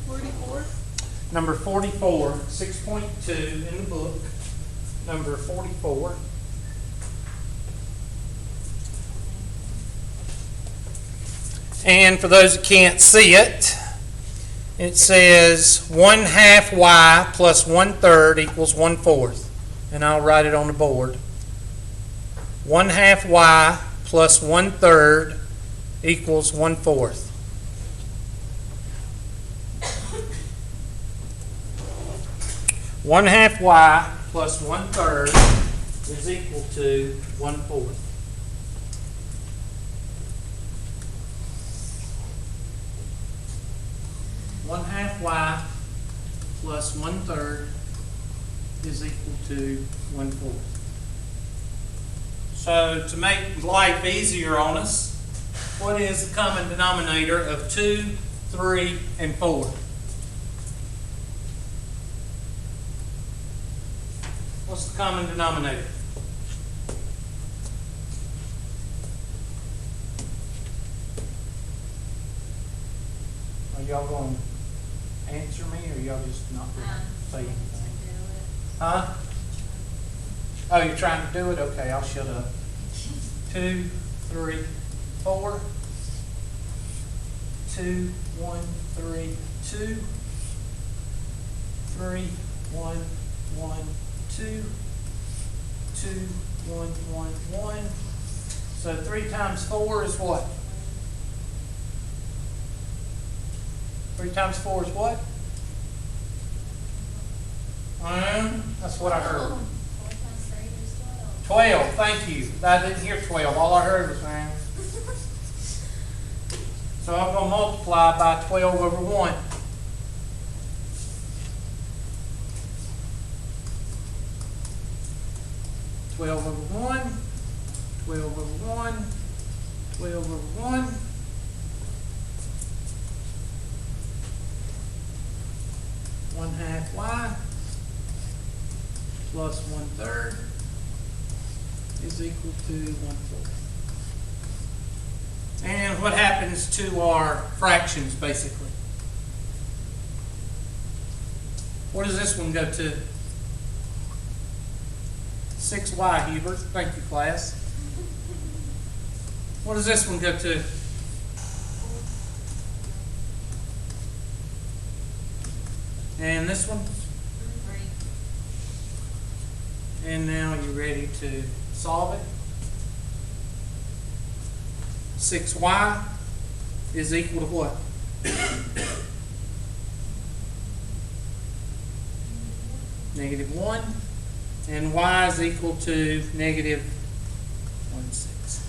44. Number 44, 6.2 in the book. Number 44. And for those that can't see it, it says 1/2 y plus 1/3 equals 1/4. And I'll write it on the board. 1/2 y plus 1/3 equals 1/4. One half y plus 1/3 is equal to 1/4. One half y plus 1/3 is equal to 1/4. So to make life easier on us, what is the common denominator of 2, 3, and 4? What's the common denominator? Are y'all going to answer me, or y'all just not going to say anything? Huh? Oh, you're trying to do it? Okay, I'll shut up. 2, 3, 4. 2, 1, 3, 2. 3, 1, 1, 2. 2, 1, 1, 1. So 3 times 4 is what? 3 times 4 is what? That's what I heard. 4 times 3 is 12. 12, thank you. I didn't hear 12. All I heard was man. So I'm going to multiply by 12 over 1. Twelve over 1, 12 over 1, 12 over 1. 1/2 y plus 1/3 is equal to 1/4. And what happens to our fractions, basically? What does this one go to? 6y, Hubert. Thank you, class. What does this one go to? And this one? 3. And now you're ready to solve it. 6y is equal to what? -1. And y is equal to -1/6.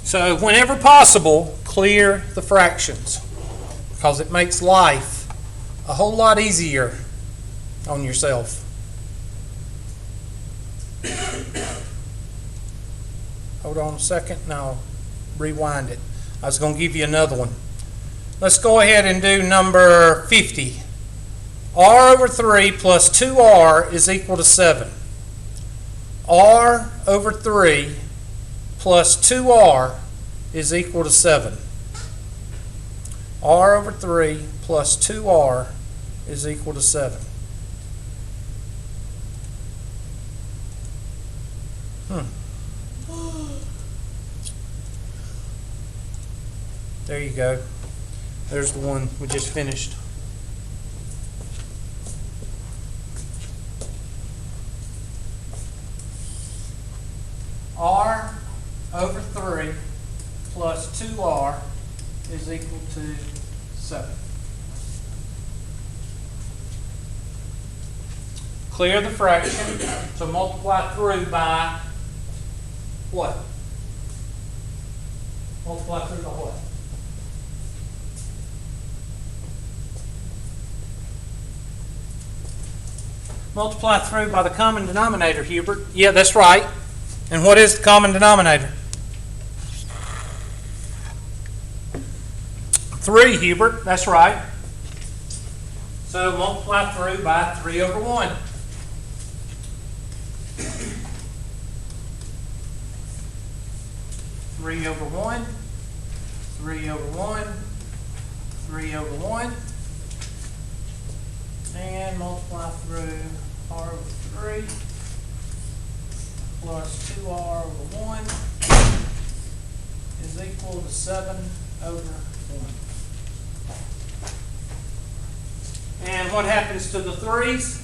So whenever possible, clear the fractions, because it makes life a whole lot easier on yourself. Hold on a second and I'll rewind it. I was going to give you another one. Let's go ahead and do number 50. R over 3 plus 2r is equal to 7. R over 3 plus 2r is equal to 7. R over 3 plus 2r is equal to 7. There you go. There's the one we just finished. R over 3 plus 2r is equal to 7. Clear the fraction, so multiply through by what? Multiply through by what? Multiply through by the common denominator, Hubert. Yeah, that's right. And what is the common denominator? 3, Hubert. That's right. So multiply through by 3 over 1. 3 over 1, 3 over 1, 3 over 1, and multiply through r over 3 plus 2r over 1 is equal to 7 over 1. And what happens to the 3's?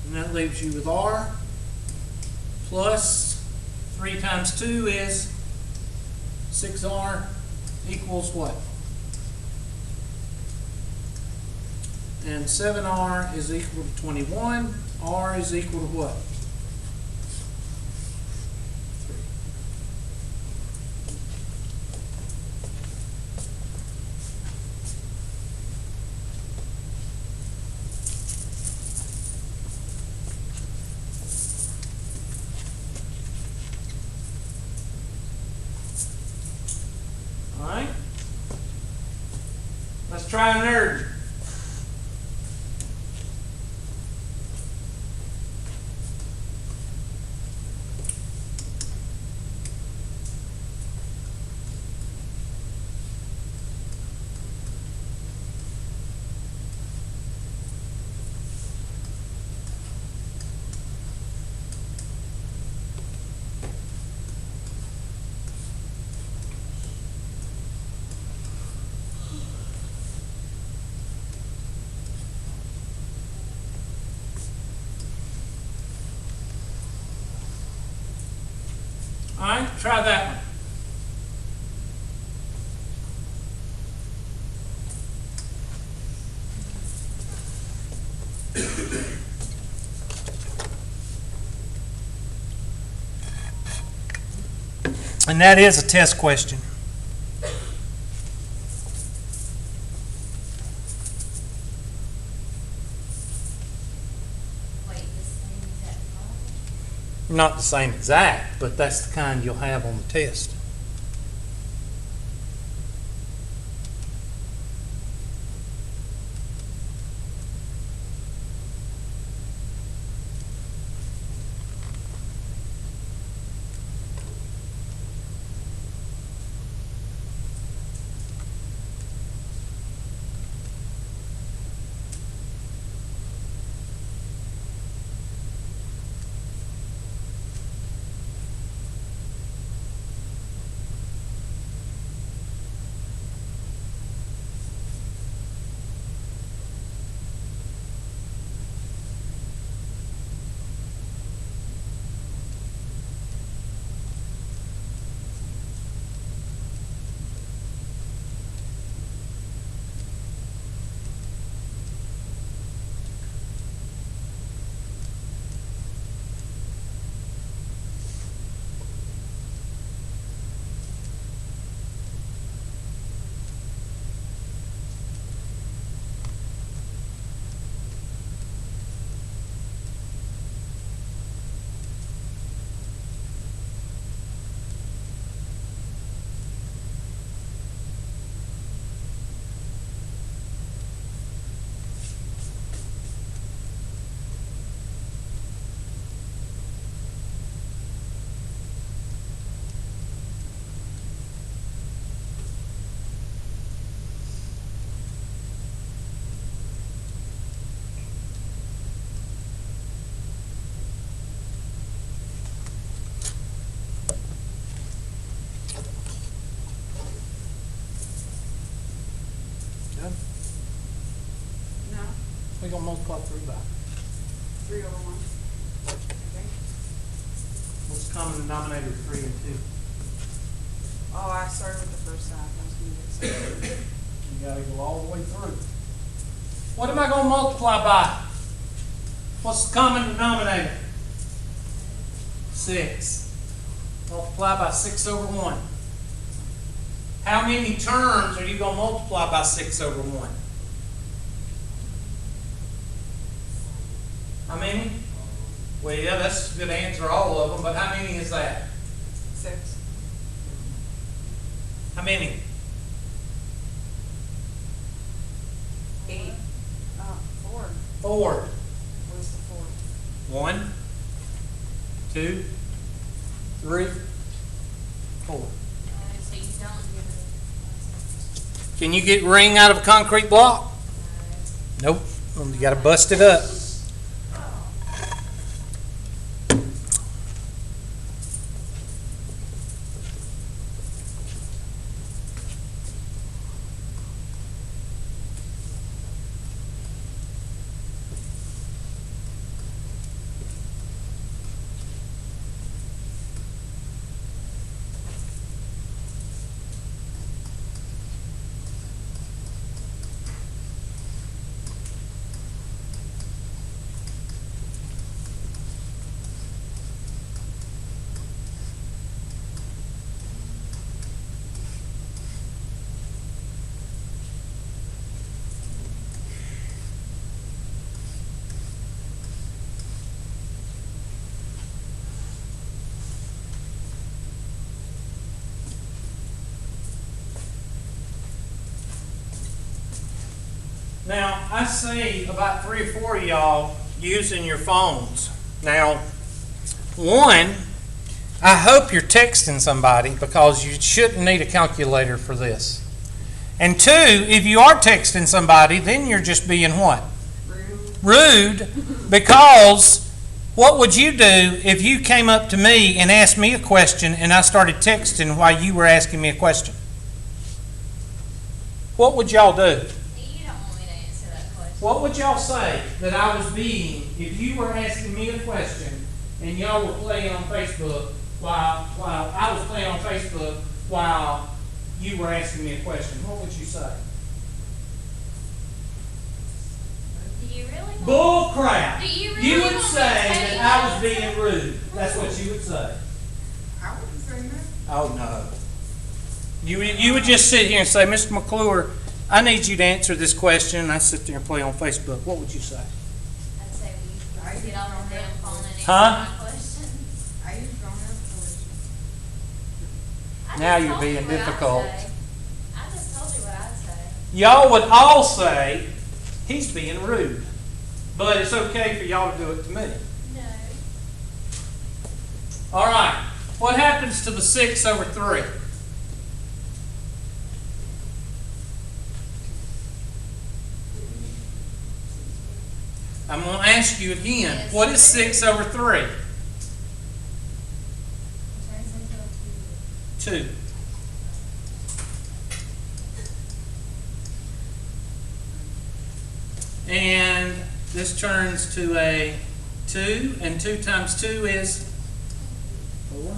And that leaves you with r plus 3 times 2 is 6r equals what? And 7r is equal to 21. R is equal to what? 3. All right. Let's try a nerd. All right, try that one. And that is a test question. Wait, the same exact problem? Not the same exact, but that's the kind you'll have on the test. No, We're going to multiply 3 by. 3 over 1. Okay. What's the common denominator of 3 and 2? Oh, I started with the first side. I was going to get 7. You got to go all the way through. What am I going to multiply by? What's the common denominator? 6. Multiply by 6 over 1. How many terms are you going to multiply by 6 over 1? How many? Well, yeah, that's a good answer, all of them, but how many is that? 6. How many? 8. 4. 4. Where's the 4? 1, 2, 3, 4. So you don't give it. Can you get ring out of a concrete block? Nope. You got to bust it up. Now, I see about 3 or 4 of y'all using your phones. Now, one, I hope you're texting somebody because you shouldn't need a calculator for this. And two, if you are texting somebody, then you're just being what? Rude. Because what would you do if you came up to me and asked me a question and I started texting while you were asking me a question? What would y'all do? You don't want me to answer that question. What would y'all say that I was being if you were asking me a question and y'all were playing on Facebook while I was playing on Facebook while you were asking me a question? What would you say? Do you really want Bull crap. Do you really You would want me say to tell that you I was that? being rude. That's what you would say. I wouldn't say that. Oh, no. You would just sit here and say, Mr. McClure, I need you to answer this question. And I sit there and play on Facebook. What would you say? I'd say, will you get off the damn phone and answer Huh? my question? I use grown up I Now just you're told you being what I'd difficult. say. I just told you what I'd say. Y'all would all say, he's being rude. But it's okay for y'all to do it to me. No. All right. What happens to the 6 over 3? I'm going to ask you again. Yes. What is 6 over 3? It turns into a 2. And this turns to a 2, and 2 times 2 is 4.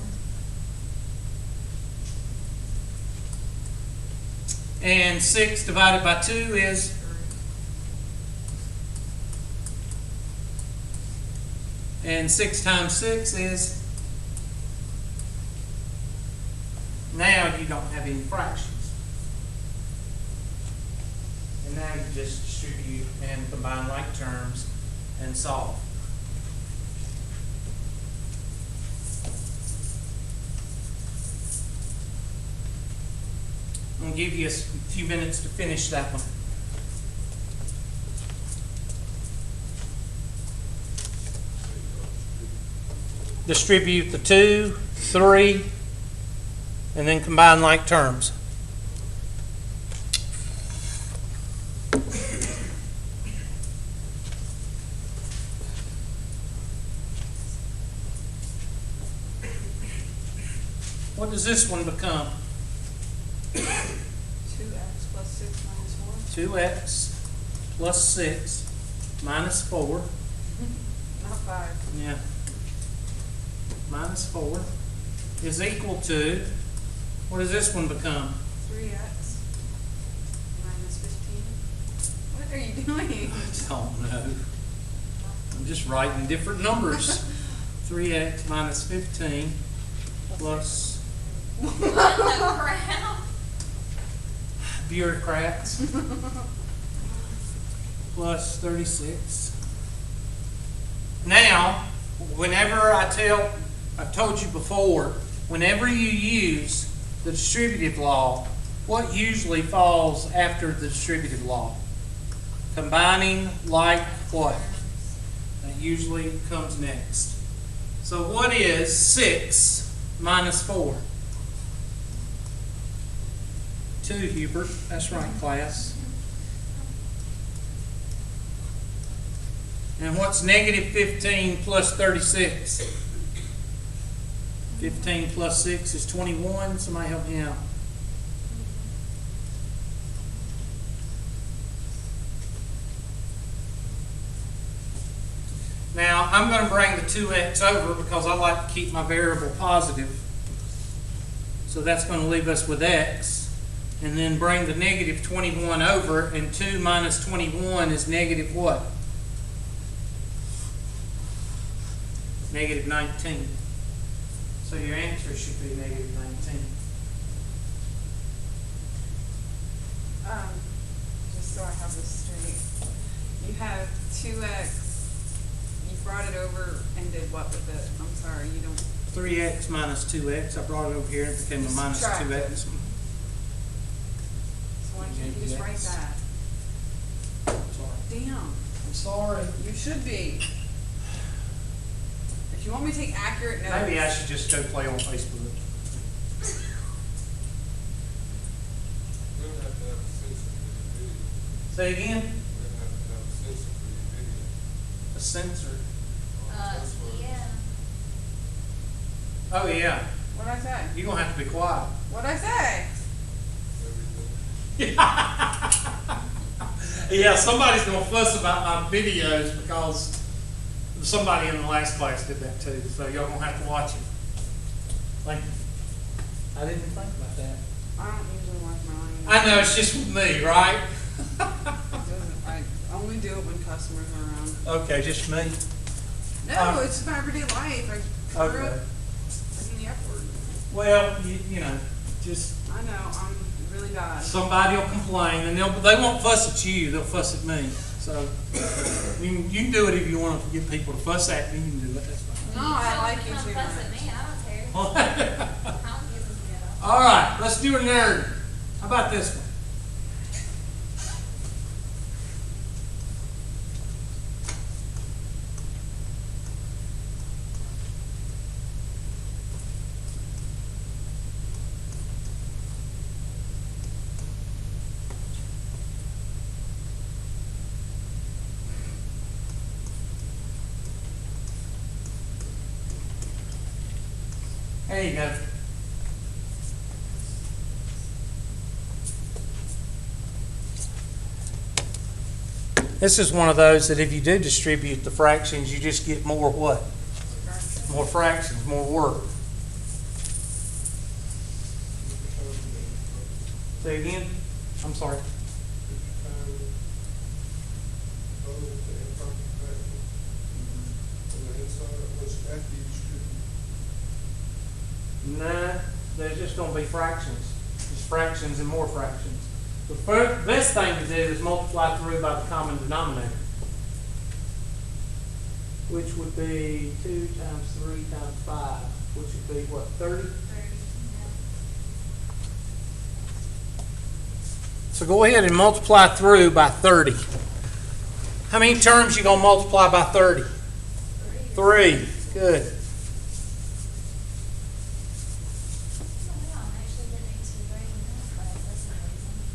And 6 divided by 2 is 3. and 6 times 6 is, now you don't have any fractions. And now you just distribute and combine like terms and solve. I'm going to give you a few minutes to finish that one. Distribute the 2, 3, and then combine like terms. What does this one become? 2x plus 6 minus 4. 2x plus 6 minus 4. Not 5. Yeah. Minus 4 is equal to, what does this one become? 3x minus 15. What are you doing? I don't know. I'm just writing different numbers. 3x minus 15 plus What the crap? bureaucrats plus 36. Now, whenever I've told you before, whenever you use the distributive law, what usually falls after the distributive law? Combining like what? That usually comes next. So what is 6 minus 4. 2, Hubert. That's right, class. And what's negative 15 plus 36? 15 plus 6 is 21. Somebody help me out. Now, I'm going to bring the 2x over because I like to keep my variable positive. So that's going to leave us with x. And then bring the negative 21 over, and 2 minus 21 is negative what? Negative 19. So your answer should be negative 19. Just so I have this straight, you have 2x, you brought it over and did what with it? I'm sorry, you don't. 3x minus 2x. I brought it over here and it became a minus Subtract 2x. So why can't you just write that? Sorry. Damn, I'm sorry. you should be. If you want me to take accurate notes. Maybe I should just go play on Facebook. We don't have to have a censor for your video. Say again? We don't have to have a censor for your video. A sensor. That's what- Yeah. Oh, yeah. What'd I say? You're going to have to be quiet. What'd I say? everything. Yeah, somebody's going to fuss about my videos because somebody in the last class did that too. So y'all going to have to watch it. Thank you. I didn't think about that. I don't usually watch mine. I know, it's just with me, right? I only do it when customers are around. Okay, just me. No, it's my everyday life. I grew up Okay. in the F word. Well, you know, just I know, I'm really bad. somebody will complain, and they won't fuss at you. They'll fuss at me. So you can do it if you want to get people to fuss at me. You can do it. That's fine. No, I like you Come too fuss at much. me, I don't care. I don't give a shit. All right, let's do a nerd. How about this one? There you go. This is one of those that if you do distribute the fractions, you just get more what? More fractions, more work. Say again? I'm sorry. Nah, there's just going to be fractions. Just fractions and more fractions. The best thing to do is multiply through by the common denominator, which would be 2 times 3 times 5, which would be what, 30? So go ahead and multiply through by 30. How many terms you going to multiply by 30? 3. Good.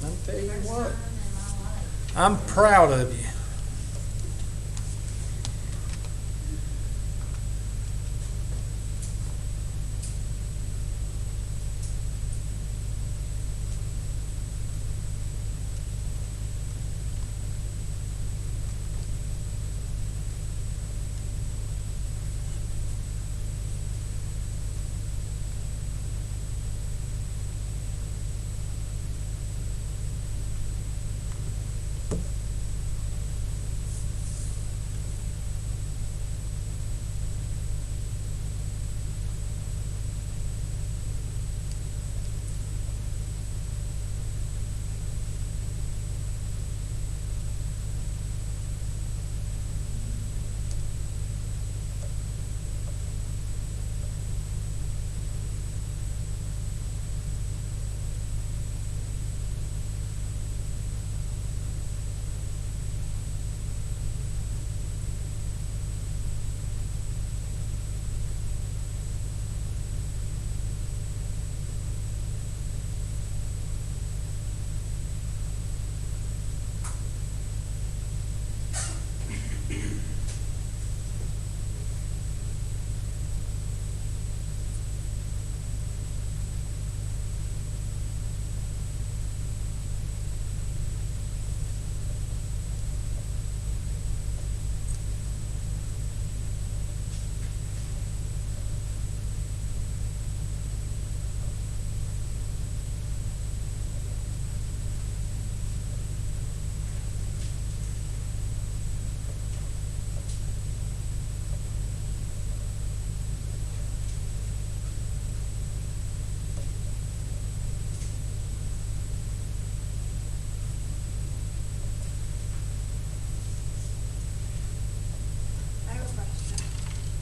I'll tell you what, I'm proud of you.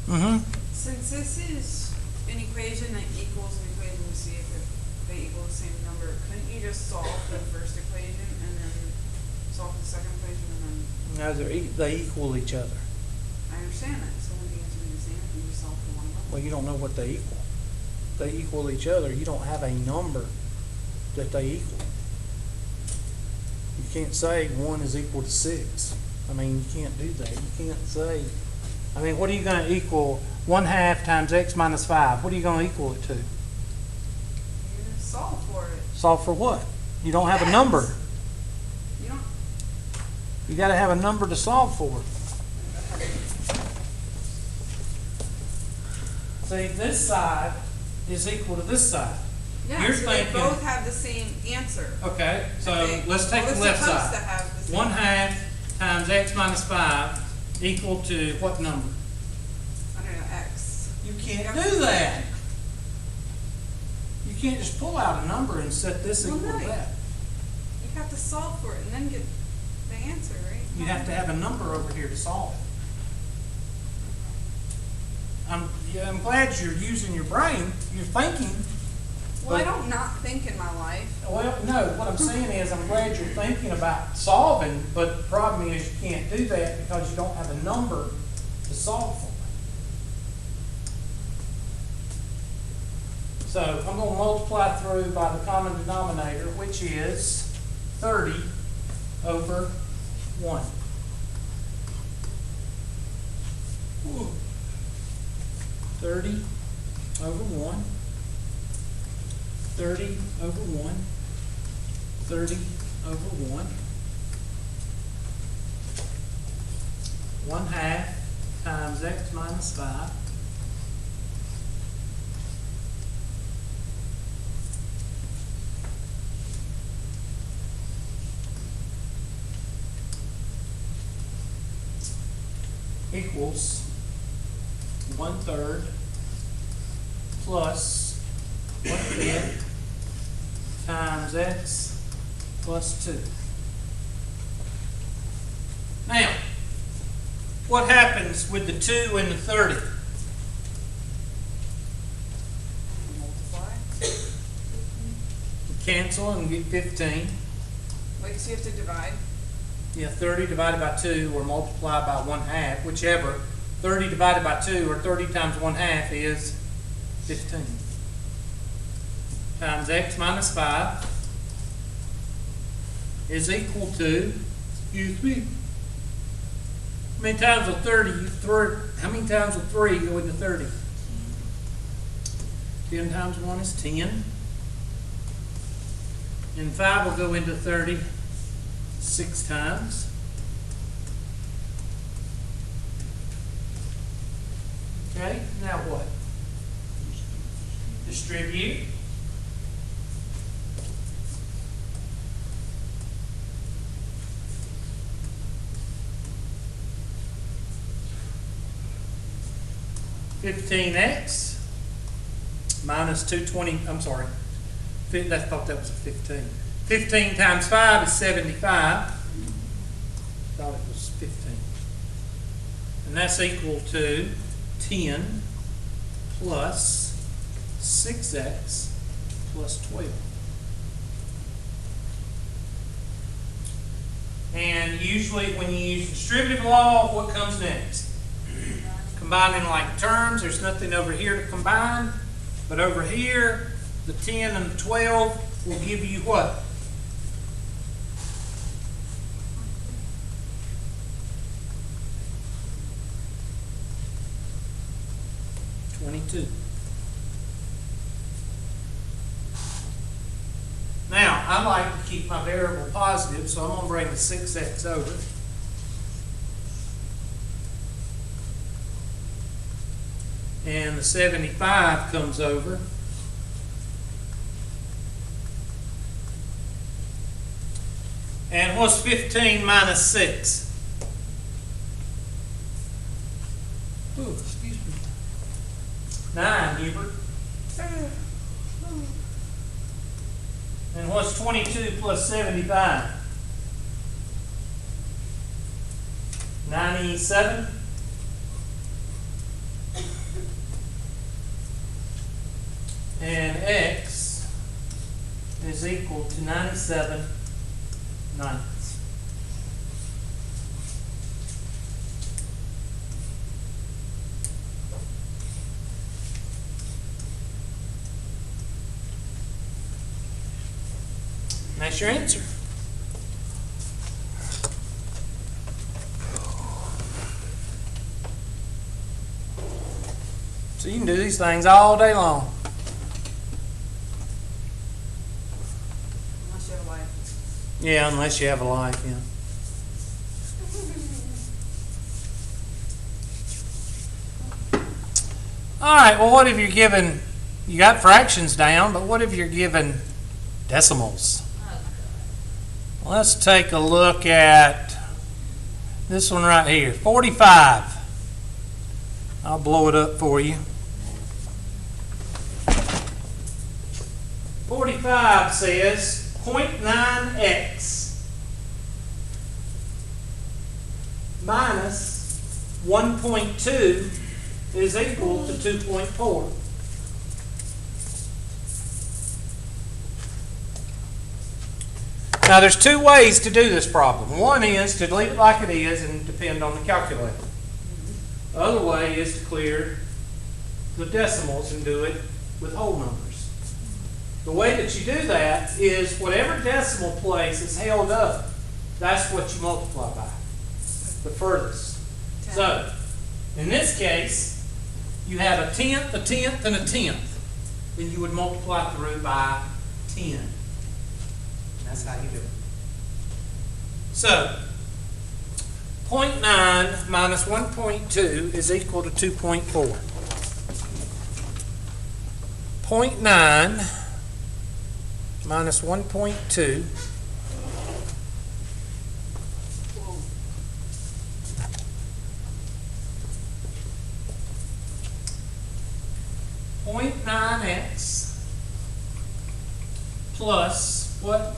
Mm-hmm. Since this is an equation that equals an equation to see if they equal the same number, couldn't you just solve the first equation and then solve the second equation and then, No, they equal each other. I understand that, so when the answer is the same, if you just solve for one of them. Well, you don't know what they equal. They equal each other. You don't have a number that they equal. You can't say 1 is equal to 6. I mean, you can't do that. You can't say, I mean, what are you going to equal 1/2 times x minus 5? What are you going to equal it to? You solve for it. Solve for what? You don't have a number. You don't, You got to have a number to solve for. See, this side is equal to this side. yeah, You're so they thinking- both have the same answer. Okay, so They let's take the both left supposed to side. have the same. 1/2 times x minus 5 equal to what number? I don't know, x. You can't do that. You can't just pull out a number and set this Well, equal to no. that. You have to solve for it and then get the answer, right? You have to have a number over here to solve it. Yeah, I'm glad you're using your brain, you're thinking. Well, I but- don't not think in my life. Well, no, what I'm saying is I'm glad you're thinking about solving, but the problem is you can't do that because you don't have a number to solve for. So I'm going to multiply through by the common denominator, which is 30 over 1. Ooh. 30 over 1. 30 over 1. 30 over 1. 1/2 times x minus 5. Equals 1/3 plus 1/5 times x plus 2. Now, what happens with the 2 and the 30? Multiply. Cancel and get 15. Wait, so you have to divide? Yeah, 30 divided by 2 or multiply by 1/2, whichever. 30 divided by 2 or 30 times 1/2 is 15. Times x minus 5 is equal to, excuse me, how many times will 30, how many times will 3 go into 30? 10 times 1 is 10. And 5 will go into 30 6 times. Okay, now what? Distribute. $15x minus 220, I'm sorry, I thought that was a 15. 15 times 5 is 75. Thought it was 15. And that's equal to 10 plus 6x plus 12. And usually when you use distributive law, what comes next? Combining like terms, there's nothing over here to combine, but over here, the 10 and the 12 will give you what? $22. Now, I like to keep my variable positive, so I'm going to bring the 6x over. And the 75 comes over. And what's 15 minus 6? Ooh, excuse me. 9, Hubert. And what's 22 plus 75? 97? and x is equal to 97/9. That's your answer. So you can do these things all day long. Unless you have a life. Yeah, unless you have a life, yeah. All right, well, what if you're given, you got fractions down, but what if you're given decimals? Oh, God. Let's take a look at this one right here, 45. I'll blow it up for you. 45 says 0.9x minus 1.2 is equal to 2.4. Now there's two ways to do this problem. One is to leave it like it is and depend on the calculator. The other way is to clear the decimals and do it with whole numbers. The way that you do that is whatever decimal place is held up, that's what you multiply by, the furthest. So, in this case, you have a tenth, a tenth, and a tenth. Then you would multiply through by 10. That's how you do it. So, 0.9 minus 1.2 is equal to 2.4. 0.9 minus 1.2 0.9x plus what?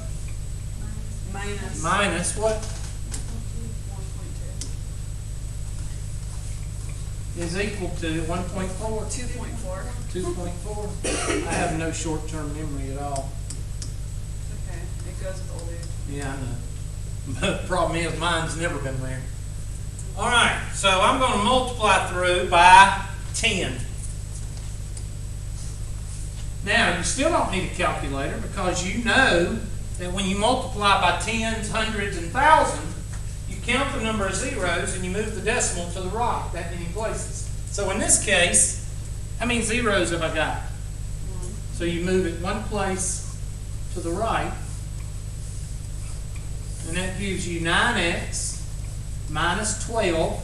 Minus Minus what 1.2. is equal to 1.4? 2.4. 2.4. I have no short-term memory at all. Okay, it goes with old age. Yeah, I know. But the problem is mine's never been there. All right, so I'm going to multiply through by 10. Now, you still don't need a calculator because you know that when you multiply by tens, hundreds, and thousands, you count the number of zeros and you move the decimal to the right that many places. So in this case, how many zeros have I got? So you move it one place to the right, and that gives you 9x minus 12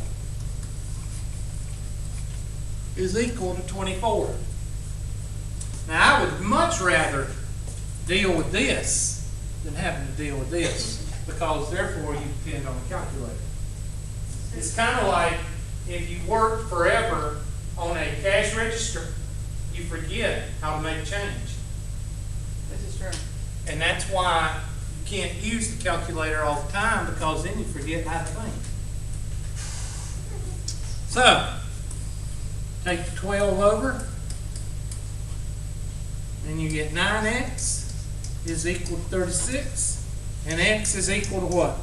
is equal to 24. Now, I would much rather deal with this than having to deal with this, because therefore you depend on the calculator. It's kind of like if you work forever on a cash register, you forget how to make change. This is true. And that's why you can't use the calculator all the time, because then you forget how to think. So, take the 12 over, and you get 9x is equal to 36, and x is equal to what?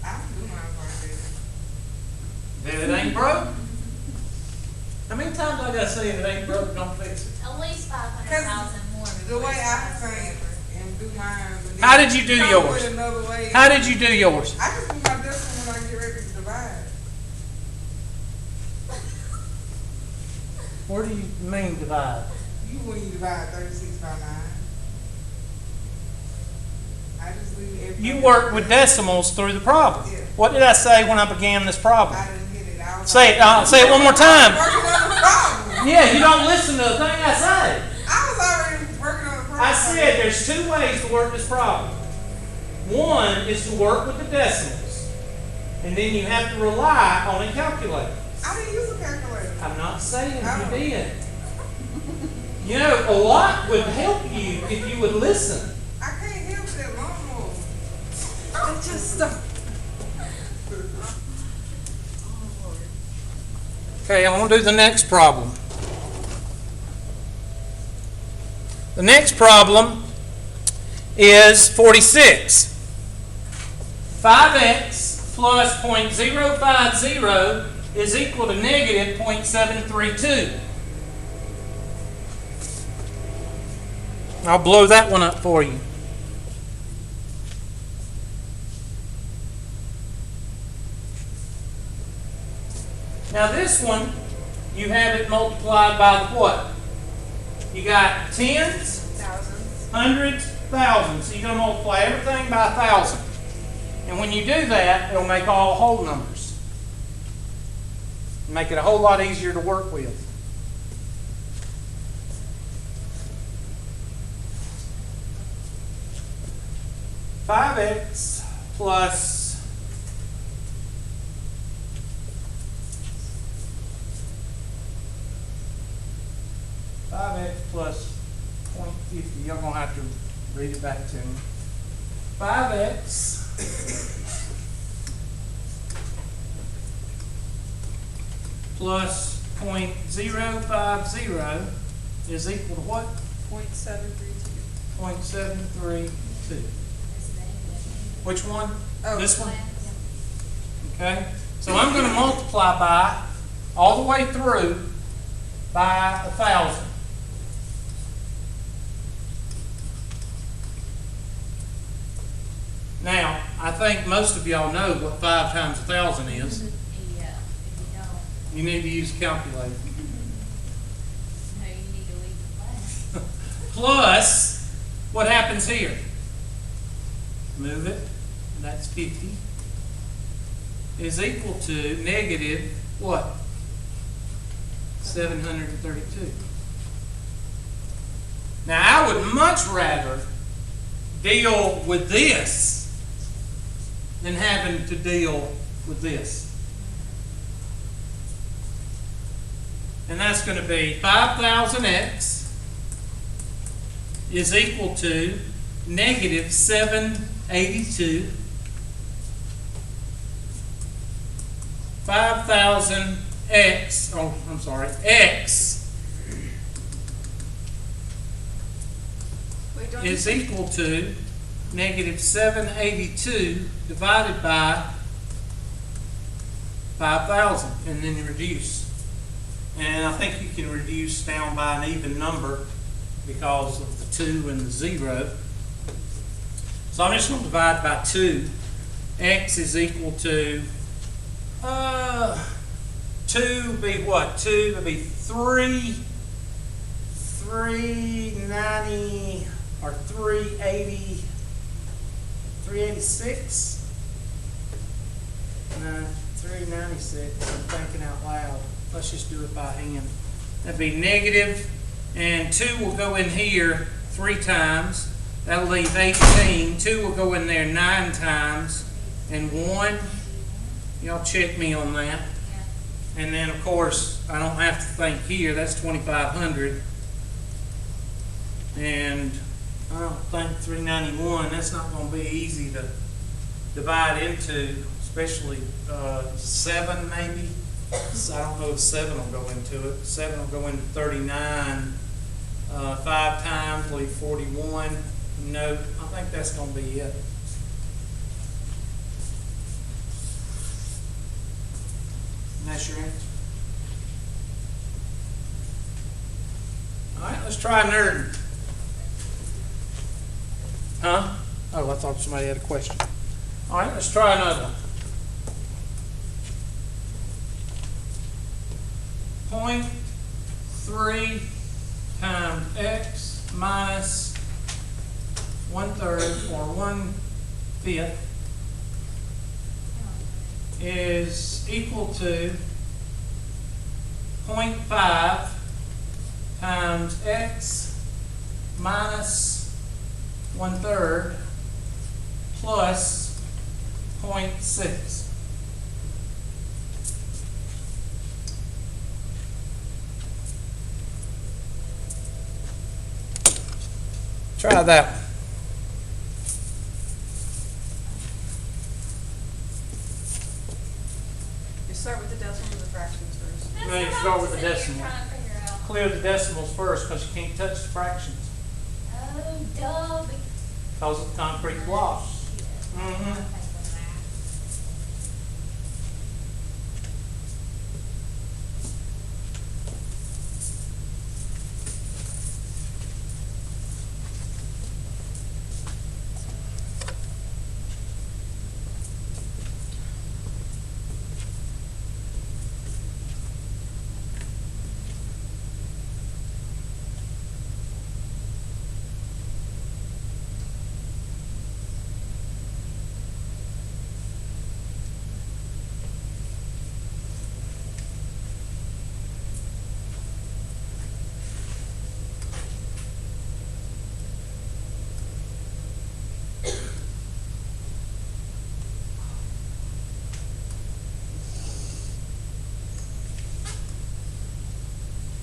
I can do mine right Then it ain't broke. How many times I gotta say if it ain't broke, don't fix it? At least 500,000 more. there. The before way it's I done. think and do mine. but then How did you do come yours? with another way. How did you do yours? I just do my decimal when I get ready to divide. Where do you mean divide? You when you divide 36 by 9. I just leave everything. You work with decimals through the problem. Yeah. What did I say when I began this problem? I didn't hit it. I was Say it one more time. working on the problem. Yeah, you don't listen to the thing I say. I was already working on the problem. I said there's two ways to work this problem. One is to work with the decimals, and then you have to rely on a calculator. I didn't use a calculator. I'm not saying Oh. you did. You know, a lot would help you if you would listen. I can't help that lawnmower. It just stuck. Okay, I'm going to do the next problem. The next problem is 46. 5x plus 0.050 is equal to negative 0.732. I'll blow that one up for you. Now this one, you have it multiplied by the what? You got tens, Thousands. hundreds, thousands. So you're going to multiply everything by 1,000. And when you do that, it'll make all whole numbers. Make it a whole lot easier to work with. Five x plus 5x plus 0.50. You're going to have to read it back to me. 5x plus 0.050 is equal to what? 0.732. 0.732. Which one? Oh. This one? Okay. So I'm going to multiply by, all the way through, by 1,000. Now, I think most of y'all know what 5 times 1,000 is. Yeah, if you don't, You need to use a calculator. no, you need to leave the class. Plus, what happens here? Move it, and that's 50, is equal to negative what? 732. Now, I would much rather deal with this than having to deal with this. And that's going to be 5,000x is equal to negative 782. 5,000x, oh, I'm sorry, x Wait, don't is you- equal to negative 782 divided by 5,000, and then you reduce. And I think you can reduce down by an even number because of the 2 and the 0. So I'm just going to divide by 2. X is equal to 2 would be what? 2 would be 390 or 380, 386? No, 396. I'm thinking out loud. Let's just do it by hand. That'd be negative, and 2 will go in here 3 times. That'll leave 18. 2 will go in there 9 times, and 1. Y'all check me on that. Yeah. And then, of course, I don't have to think here. That's 2,500. And I don't think 391. That's not going to be easy to divide into, especially 7 maybe. So I don't know if 7 will go into it. 7 will go into 39. 5 times, leave 41. No, I think that's going to be it. And that's your answer. All right, let's try nerd. Huh? Oh, I thought somebody had a question. All right, let's try another one. 0.3 times x minus 1/3 or 1/5 is equal to 0.5 times x minus 1/3 plus 0.6. Try that one. You start with the decimals or the fractions first. No, you That's start what with the I'm sitting here decimal. trying to figure out. Clear the decimals first because you can't touch the fractions. Oh, duh. because of concrete blocks. Mhm.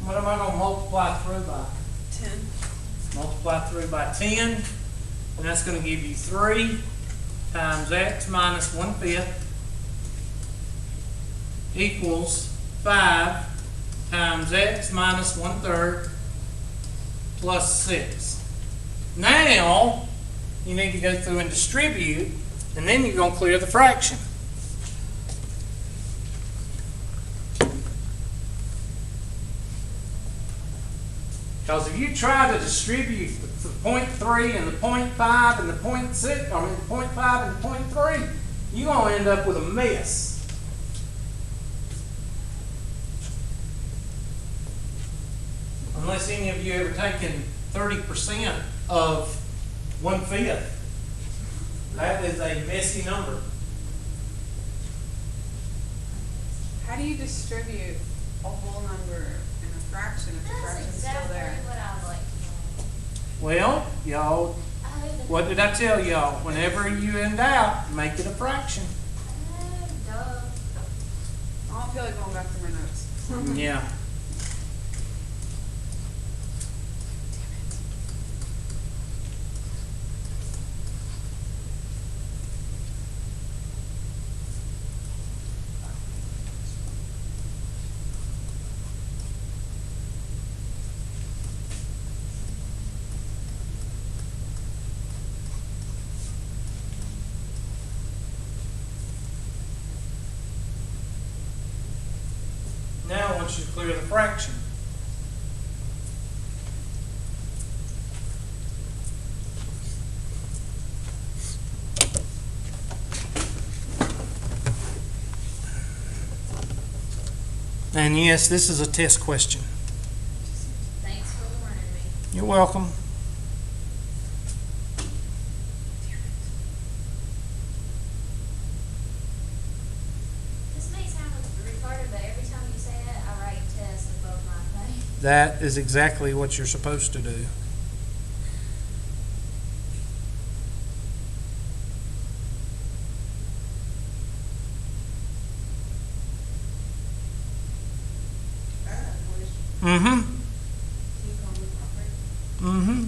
What am I gonna multiply through by? 10. Multiply through by 10, and that's gonna give you 3 times x minus 1/5 equals 5 times x minus 1/3 plus 6. Now, you need to go through and distribute, and then you're gonna clear the fraction. Because if you try to distribute the 0.3 and the 0.5 and the 0.6, I mean the 0.5 and the 0.3, you're going to end up with a mess. Unless any of you ever taken 30% of 1/5. That is a messy number. How do you distribute a whole number in a fraction if the That's fraction's exactly still there? what I like to Well, y'all, know. what did I tell y'all? Whenever you in doubt, make it a fraction. Oh, duh. I don't feel like going back to my notes. Yeah. Now I want you to clear the fraction. And yes, this is a test question. Thanks for warning me. You're welcome. This may sound retarded, but every time you say it, I write test above my name. That is exactly what you're supposed to do. I got a question. Mm-hmm. Can you call me my friend? Mm-hmm.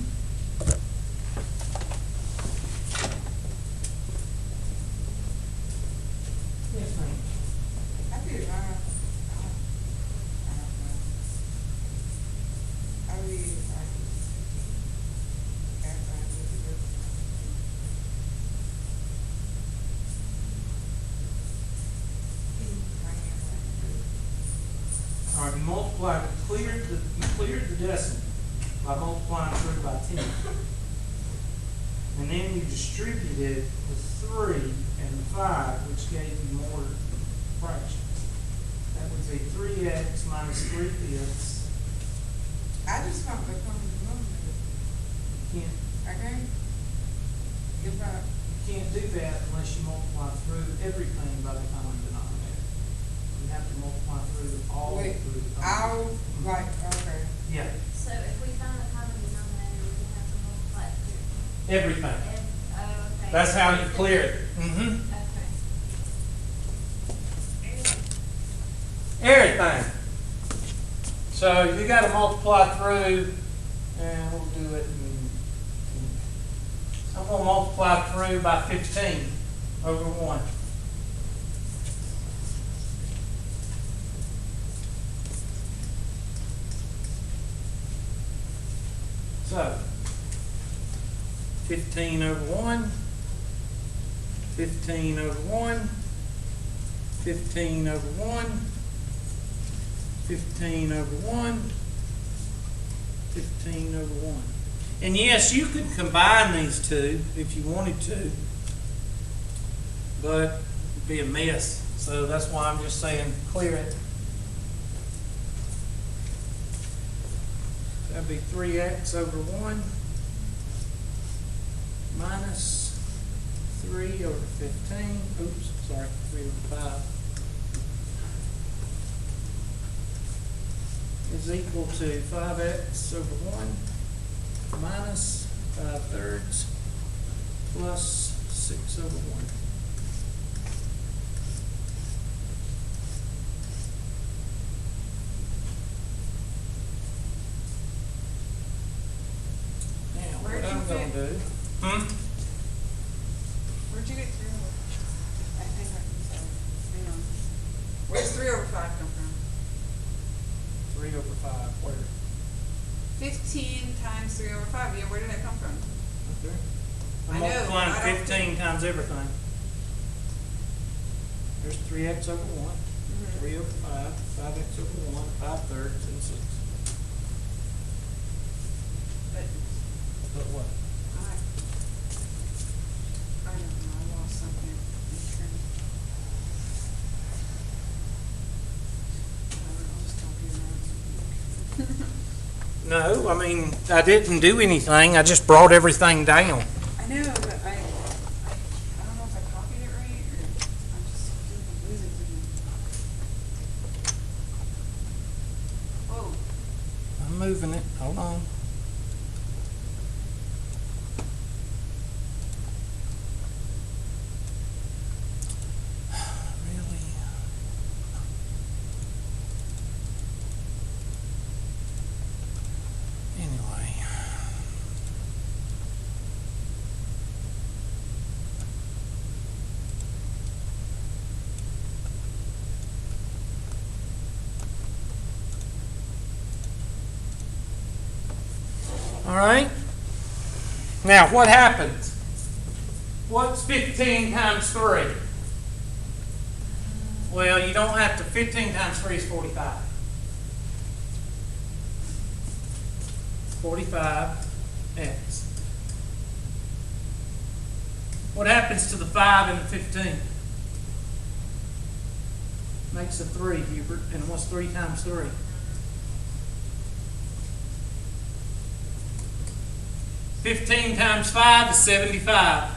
Yes, ma'am. I did, I read it, after I did the rest. All right, you multiplied, you cleared the decimal by multiplying through by 10. And then you distributed the 3 and the 5, which gave you more fractions. That would be 3x minus 3/5. I just found the common denominator. You Okay? If I, can't do that unless you multiply through everything by the common denominator. You have to multiply through all wait, through the common I'll, like, okay. Yeah, So if we find the common denominator, we can have to multiply it through. everything. Oh, okay. That's how you clear it. Mm-hmm. Okay. Everything. So you got to multiply through, and we'll do it. I'm going to multiply through by 15 over 1. So 15 over 1, 15 over 1, 15 over 1, 15 over 1, 15 over 1. And yes, you could combine these two if you wanted to, but it'd be a mess. So that's why I'm just saying clear it. That'd be 3x over 1 minus 3 over 15. Oops, sorry, 3 over 5. Is equal to 5x over 1 minus 5/3 plus 6 over 1. Now, Where'd what you I'm gonna fit- do, Where'd you get 3 over? I think I can say. Hang on. Where's 3 over 5 come from? 3 over 5, where? 15 times 3 over 5. Yeah, where did that come from? Okay. I I'm know, multiplying I don't 15 times everything. There's 3x over 1, Mhm. 3 over 5, 5x over 1, 5/3, and 6. But But what? I don't know, I lost something. I'll just talk to you now. No, I mean, I didn't do anything, I just brought everything down. I know, but I don't know if I copied it right, or I'm just losing something. Whoa, I'm moving it, hold on. Really? Anyway. All right. Now, what happens? What's 15 times 3? Well, you don't have to. 15 times 3 is 45. 45x. What happens to the 5 and the 15? Makes a 3, Hubert. And what's 3 times 3? 15 times 5 is 75.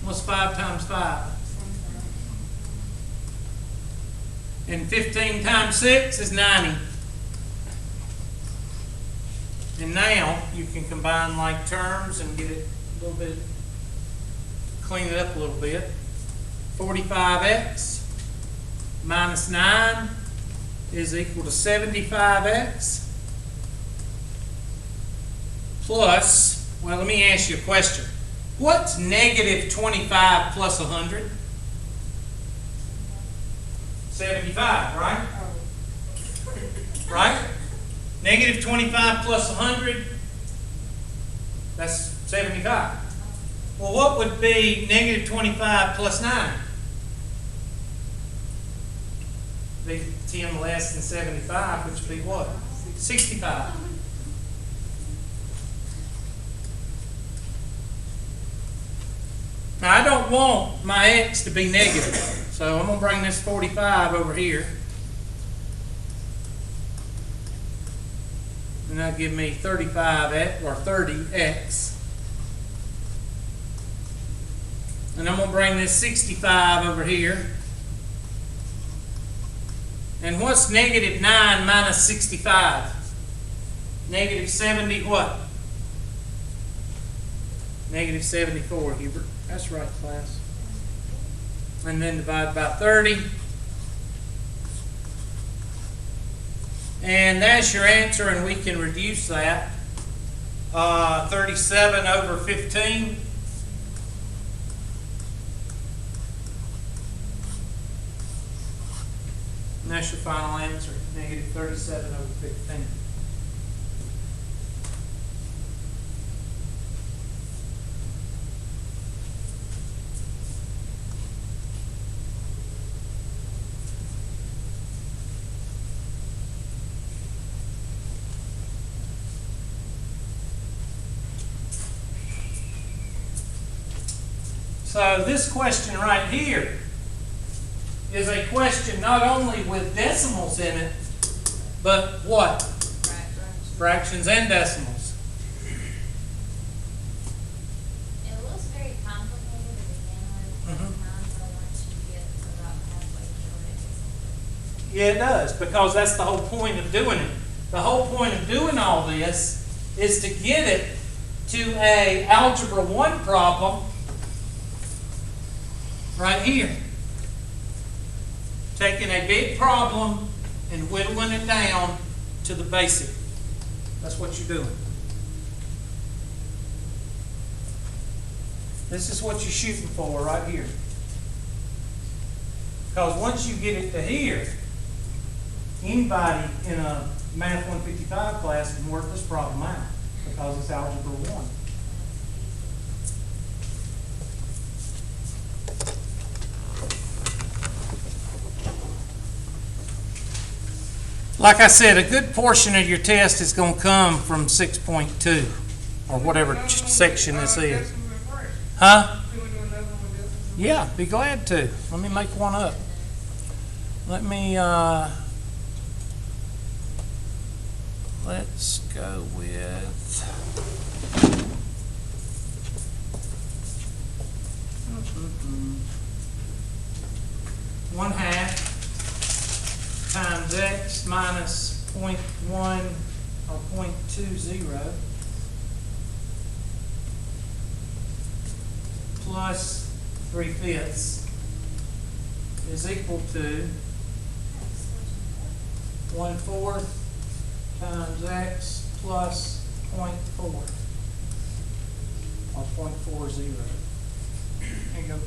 What's 5 times 5? And 15 times 6 is 90. And now you can combine like terms and get it a little bit, clean it up a little bit. 45x minus 9 is equal to 75x plus, well, let me ask you a question. What's negative 25 plus 100? 75, right? Right? Negative 25 plus 100, that's 75. Well, what would be negative 25 plus 9? Be 10 less than 75, which would be what? 65. Now, I don't want my x to be negative, so I'm going to bring this 45 over here. And that'll give me 35x, or 30x. And I'm going to bring this 65 over here. And what's negative 9 minus 65? Negative 70 what? Negative 74, Hubert. That's right, class. And then divide by 30. And that's your answer, and we can reduce that. 37 over 15. And that's your final answer, negative 37 over 15. So this question right here is a question not only with decimals in it, but what? Fractions and decimals. It looks very complicated to begin with, Mhm. but once you get about halfway through it, it's Yeah, it does, because that's the whole point of doing it. The whole point of doing all this is to get it to a algebra 1 problem right here. Taking a big problem and whittling it down to the basic. That's what you're doing. This is what you're shooting for right here. Because once you get it to here, anybody in a Math 155 class can work this problem out because it's algebra 1. Like I said, a good portion of your test is going to come from 6.2 or whatever section this is. Huh? Yeah, be glad to. Let me make one up. Let me, let's go with 1/2 times x minus 0.1 or 0.20 plus 3/5 is equal to 1/4 times x plus 0.4 or 0.40. There you go.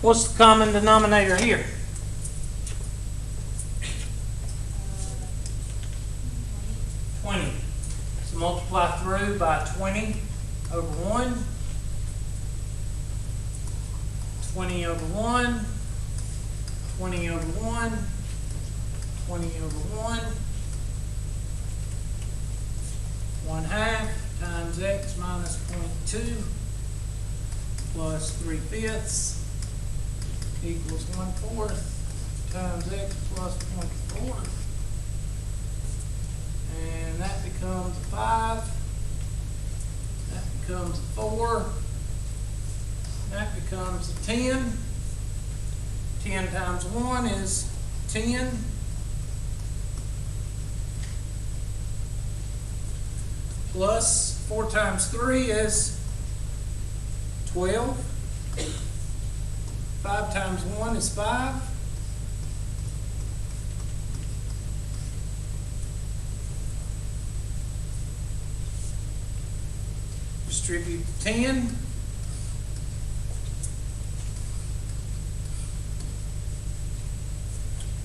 What's the common denominator here? Uh, 20. So multiply through by 20 over 1. 20 over 1. 20 over 1. 20 over 1. 1/2 times x minus 0.2 plus 3/5 equals 1/4 times x plus 0.4. And that becomes a 5. That becomes a 4. That becomes a 10. 10 times 1 is 10. Plus 4 times 3 is 12. 5 times 1 is 5. Distribute 10.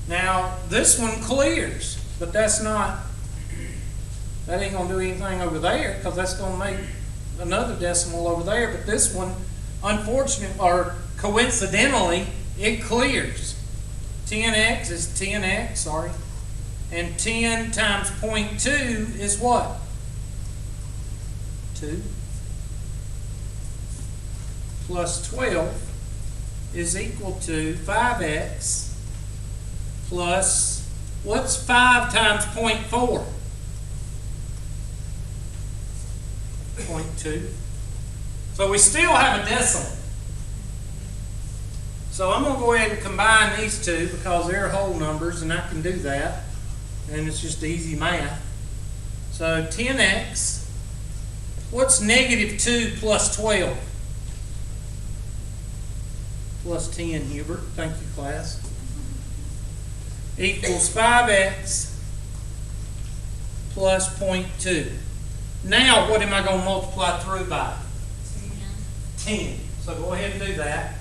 Now, this one clears, but that ain't gonna do anything over there, because that's gonna make another decimal over there, but this one, unfortunately, or coincidentally, it clears. 10x is 10x, sorry. And 10 times 0.2 is what? 2. Plus 12 is equal to 5x plus, what's 5 times 0.4? 0.2. So we still have a decimal. So I'm going to go ahead and combine these two because they're whole numbers and I can do that. And it's just easy math. So 10x, what's negative 2 plus 12? Plus 10, Hubert. Thank you, class. Equals 5x plus 0.2. Now, what am I going to multiply through by? 10. So go ahead and do that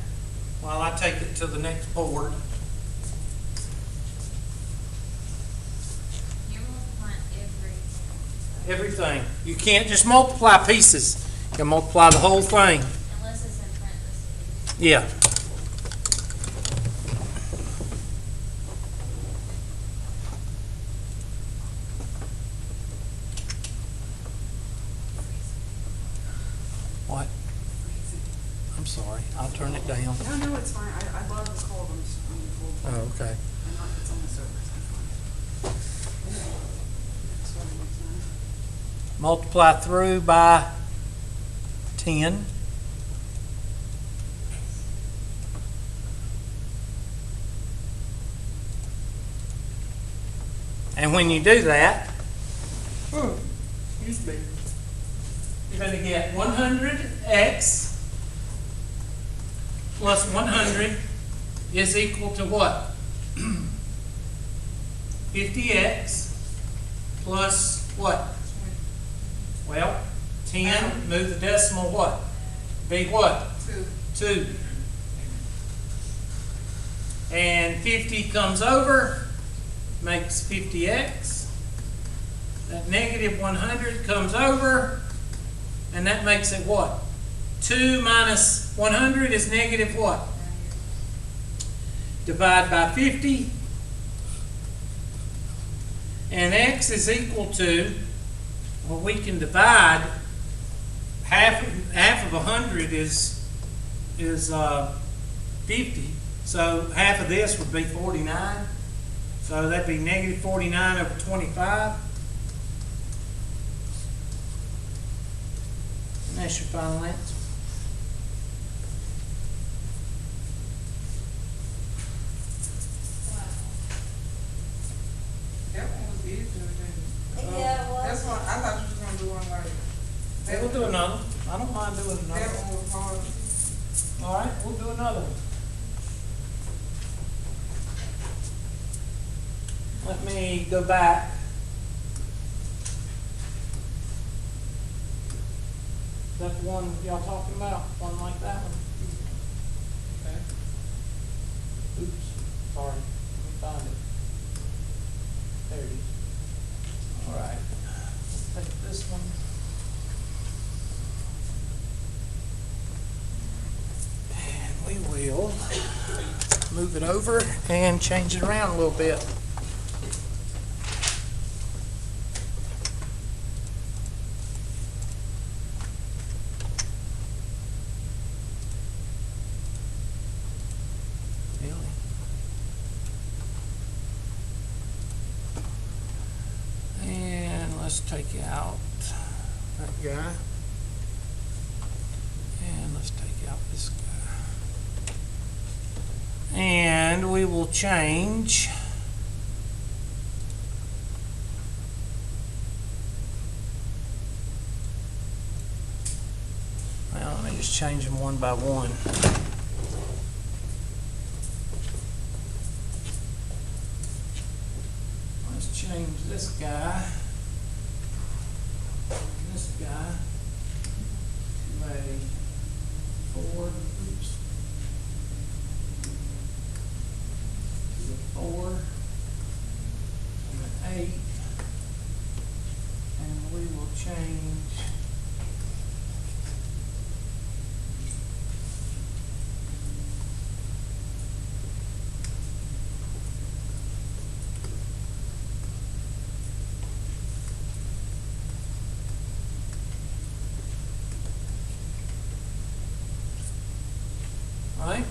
while I take it to the next board. You're multiplying everything. Everything. You can't just multiply pieces. You can multiply the whole thing. Unless it's in parentheses. Yeah. What? I'm sorry. I'll turn it down. No, it's fine. I love this cold. I'm just really cold. Oh, okay. I'm not, it's on the surface. I'm fine. That's what I'm looking at. Multiply through by 10. And when you do that, excuse me, you're going to get 100x plus 100 is equal to what? 50x plus what? Well, 10, move the decimal what? Be what? 2. And 50 comes over, makes 50x. That negative 100 comes over, and that makes it what? 2 minus 100 is negative what? Divide by 50. And x is equal to, well, we can divide, half of 100 is 50. So half of this would be 49. So that'd be negative 49 over 25. And that's your final answer. That one was easier than. Yeah, it was. That's one, I thought you was gonna do one like. that We'll do one- another. I don't mind doing That another. one was hard. All right, we'll do another one. Let me go back. Is that the one y'all talking about? One like that one? Okay. sorry, let me find it. There it is. All right, take this one. And we will move it over and change it around a little bit. Really? And let's take out that guy. And let's take out this guy. And we will change well, let me just change them one by one. Let's change this guy and this guy to a 4, oops, to a 4 and an 8, and we will change right?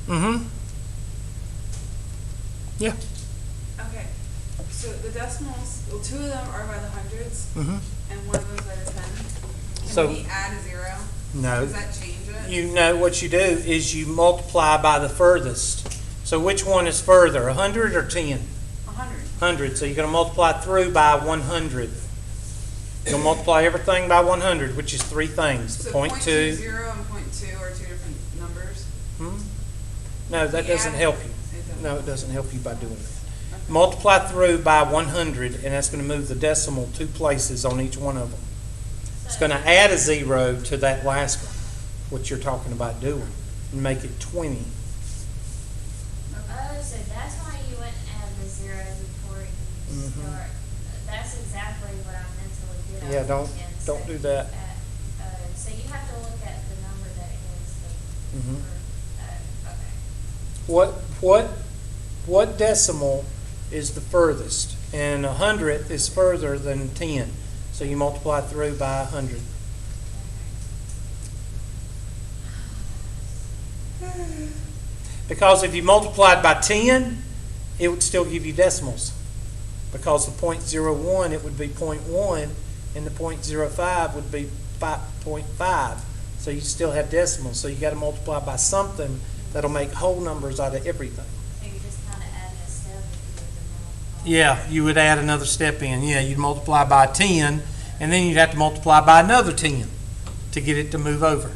Mm-hmm. Yeah. Okay, so the decimals, well, 2 of them are by the hundreds, Mm-hmm. and one of them's by the 10. So- Can we add a 0? No. Does that change it? You know what you do is you multiply by the furthest. So which one is further, 100 or 10? 100. 100. So you're going to multiply through by 100. You'll multiply everything by 100, which is 3 things. So Point 2. 0 and 0.2 are 2 different numbers? No, that doesn't Yeah. help you. It doesn't. No, it doesn't help you by doing that. Okay. Multiply through by 100, and that's going to move the decimal 2 places on each one of them. It's going to add a 0 to that last one, what you're talking about doing, and make it 20. Oh, so that's why you wouldn't add the 0 before you Mhm. start. That's exactly what I mentally did. I Yeah, was don't thinking, do so that. so you have to look at the number that is the, Mhm. okay. What decimal is the furthest? And 100th is further than 10. So you multiply through by 100. Because if you multiplied by 10, it would still give you decimals. Because the 0.01, it would be 0.1, and the 0.05 would be 5.5. So you still have decimals. So you got to multiply by something that'll make whole numbers out of everything. So you're just kind of adding a step if you did the multiple. Yeah, you would add another step in. Yeah, you'd multiply by 10, and then you'd have to multiply by another 10 to get it to move over.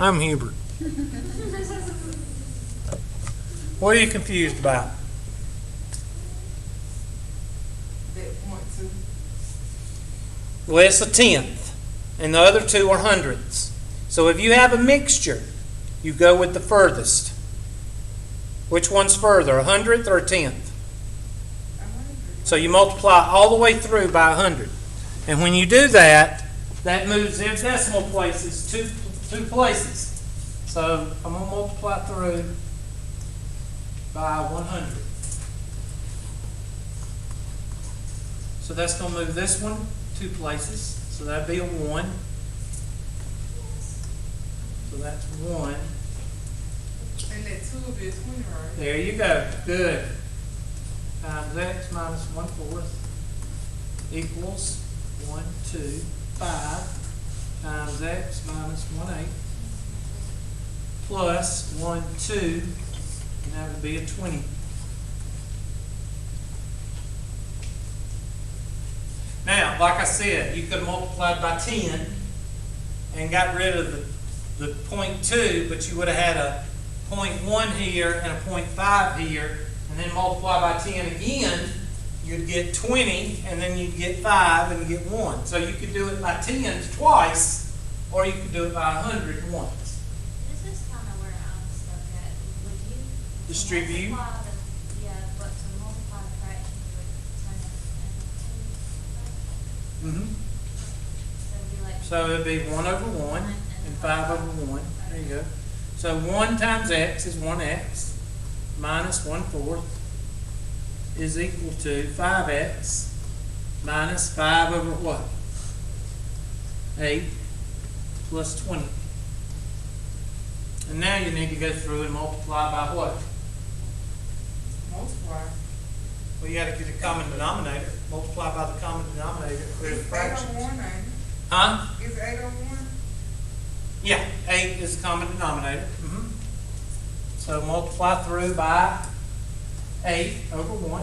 I'm Hubert. What are you confused about? That point two. Well, it's a tenth, and the other two are hundredths. So if you have a mixture, you go with the furthest. Which one's further, a hundredth or a tenth? So you multiply all the way through by 100. And when you do that, that moves their decimal places two places. So I'm going to multiply through by 100. So that's going to move this one 2 places. So that'd be a 1. So that's 1. And that two will be a 20, right? There you go. Good. Times x minus 1/4 equals 1, 2, 5 times x minus 1/8 plus 1, 2, and that would be a 20. Now, like I said, you could have multiplied by 10 and got rid of the 0.2, but you would have had a 0.1 here and a 0.5 here, and then multiply by 10 again, you'd get 20, and then you'd get 5, and you get 1. So you could do it by 10s twice, or you could do it by 100 once. This is kind of where I'm stuck at. Would you? to Distribute. multiply the- Yeah, but to multiply the fraction, you would turn it into 2. Mm-hmm. So it'd be like. So it'd be 1 over 1 and 5 over 1. There you go. So 1 times x is 1x minus 1/4 is equal to 5x minus 5 over what? 8 plus 20. And now you need to go through and multiply by what? Multiply. Well, you got to get a common denominator. Multiply by the common denominator. Clear the It's 8 fractions. over 1, ain't it? Huh? It's 8 over 1? Yeah, 8 is the common denominator. So multiply through by 8 over 1.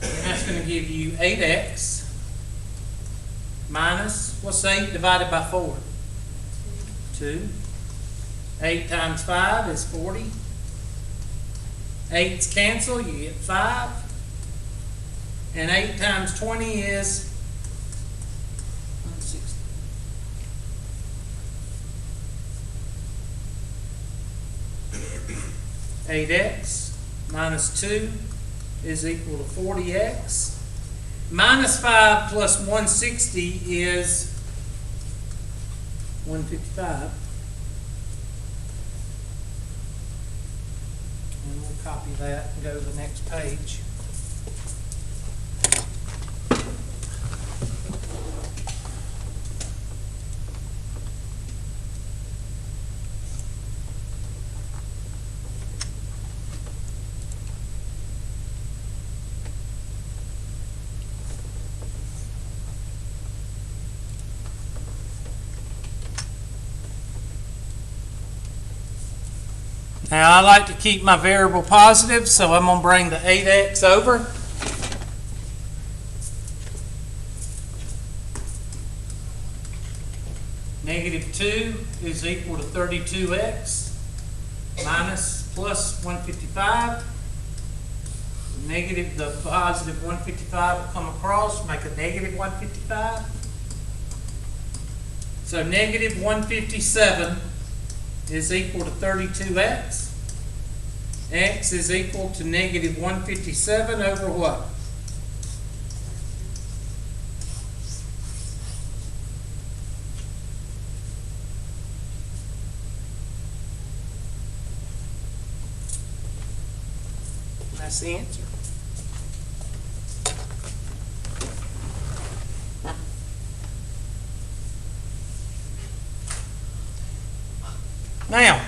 And that's going to give you 8x minus, what's 8 divided by 4? 2. 8 times 5 is 40. 8's cancel, you get 5. And 8 times 20 is 160. Eight x minus 2 is equal to 40x. Minus 5 plus 160 is 155. And we'll copy that and go to the next page. Now, I like to keep my variable positive, so I'm going to bring the 8x over. Negative 2 is equal to 32x minus plus 155. Negative, the positive 155 will come across, make a negative 155. So negative 157 is equal to 32x. X is equal to negative 157 over what? That's the answer. Now,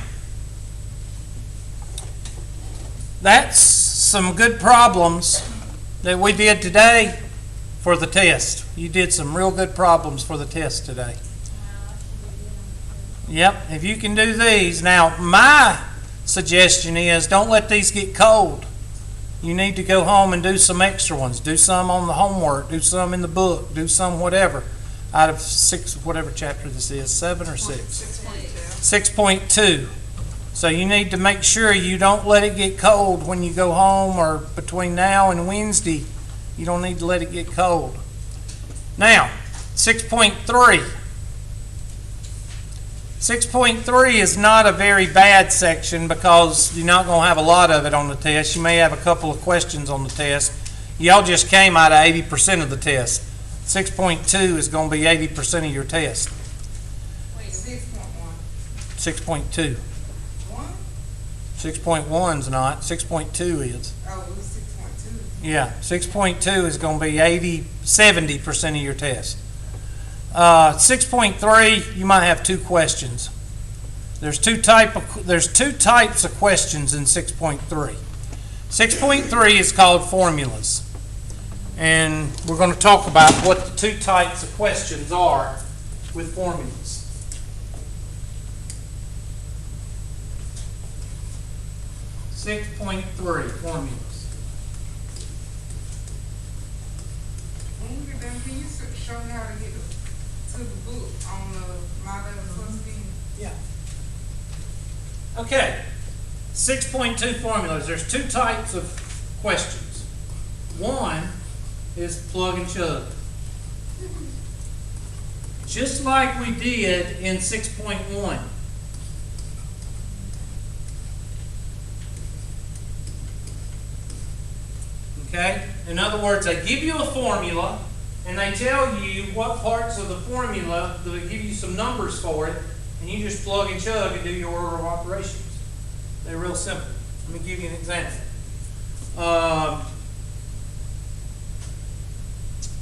that's some good problems that we did today for the test. You did some real good problems for the test today. Yep, if you can do these. Now, my suggestion is don't let these get cold. you need to go home and do some extra ones. Do some on the homework, do some in the book, do some whatever. Out of 6, whatever chapter this is, 7 or 6? 6.2. 6.2. So you need to make sure you don't let it get cold when you go home, or between now and Wednesday. You don't need to let it get cold. Now, 6.3. 6.3 is not a very bad section because you're not going to have a lot of it on the test. You may have a couple of questions on the test. Y'all just came out of 80% of the test. 6.2 is going to be 80% of your test. Wait, 6.1. 6.2. 1? 6.1's not. 6.2 is. Oh, it was 6.2. Yeah, 6.2 is going to be 70% of your test. 6.3, you might have 2 questions. There's two types of questions in 6.3. 6.3 is called formulas. And we're going to talk about what the 2 types of questions are with formulas. .3 formulas. When you get done, can you show me how to get to the book on the My Level Plus D? Yeah. Okay. 6.2 formulas. There's 2 types of questions. One is plug and chug. Just like we did in 6.1. Okay? In other words, they give you a formula and they tell you what parts of the formula, they give you some numbers for it, and you just plug and chug and do your order of operations. They're real simple. Let me give you an example.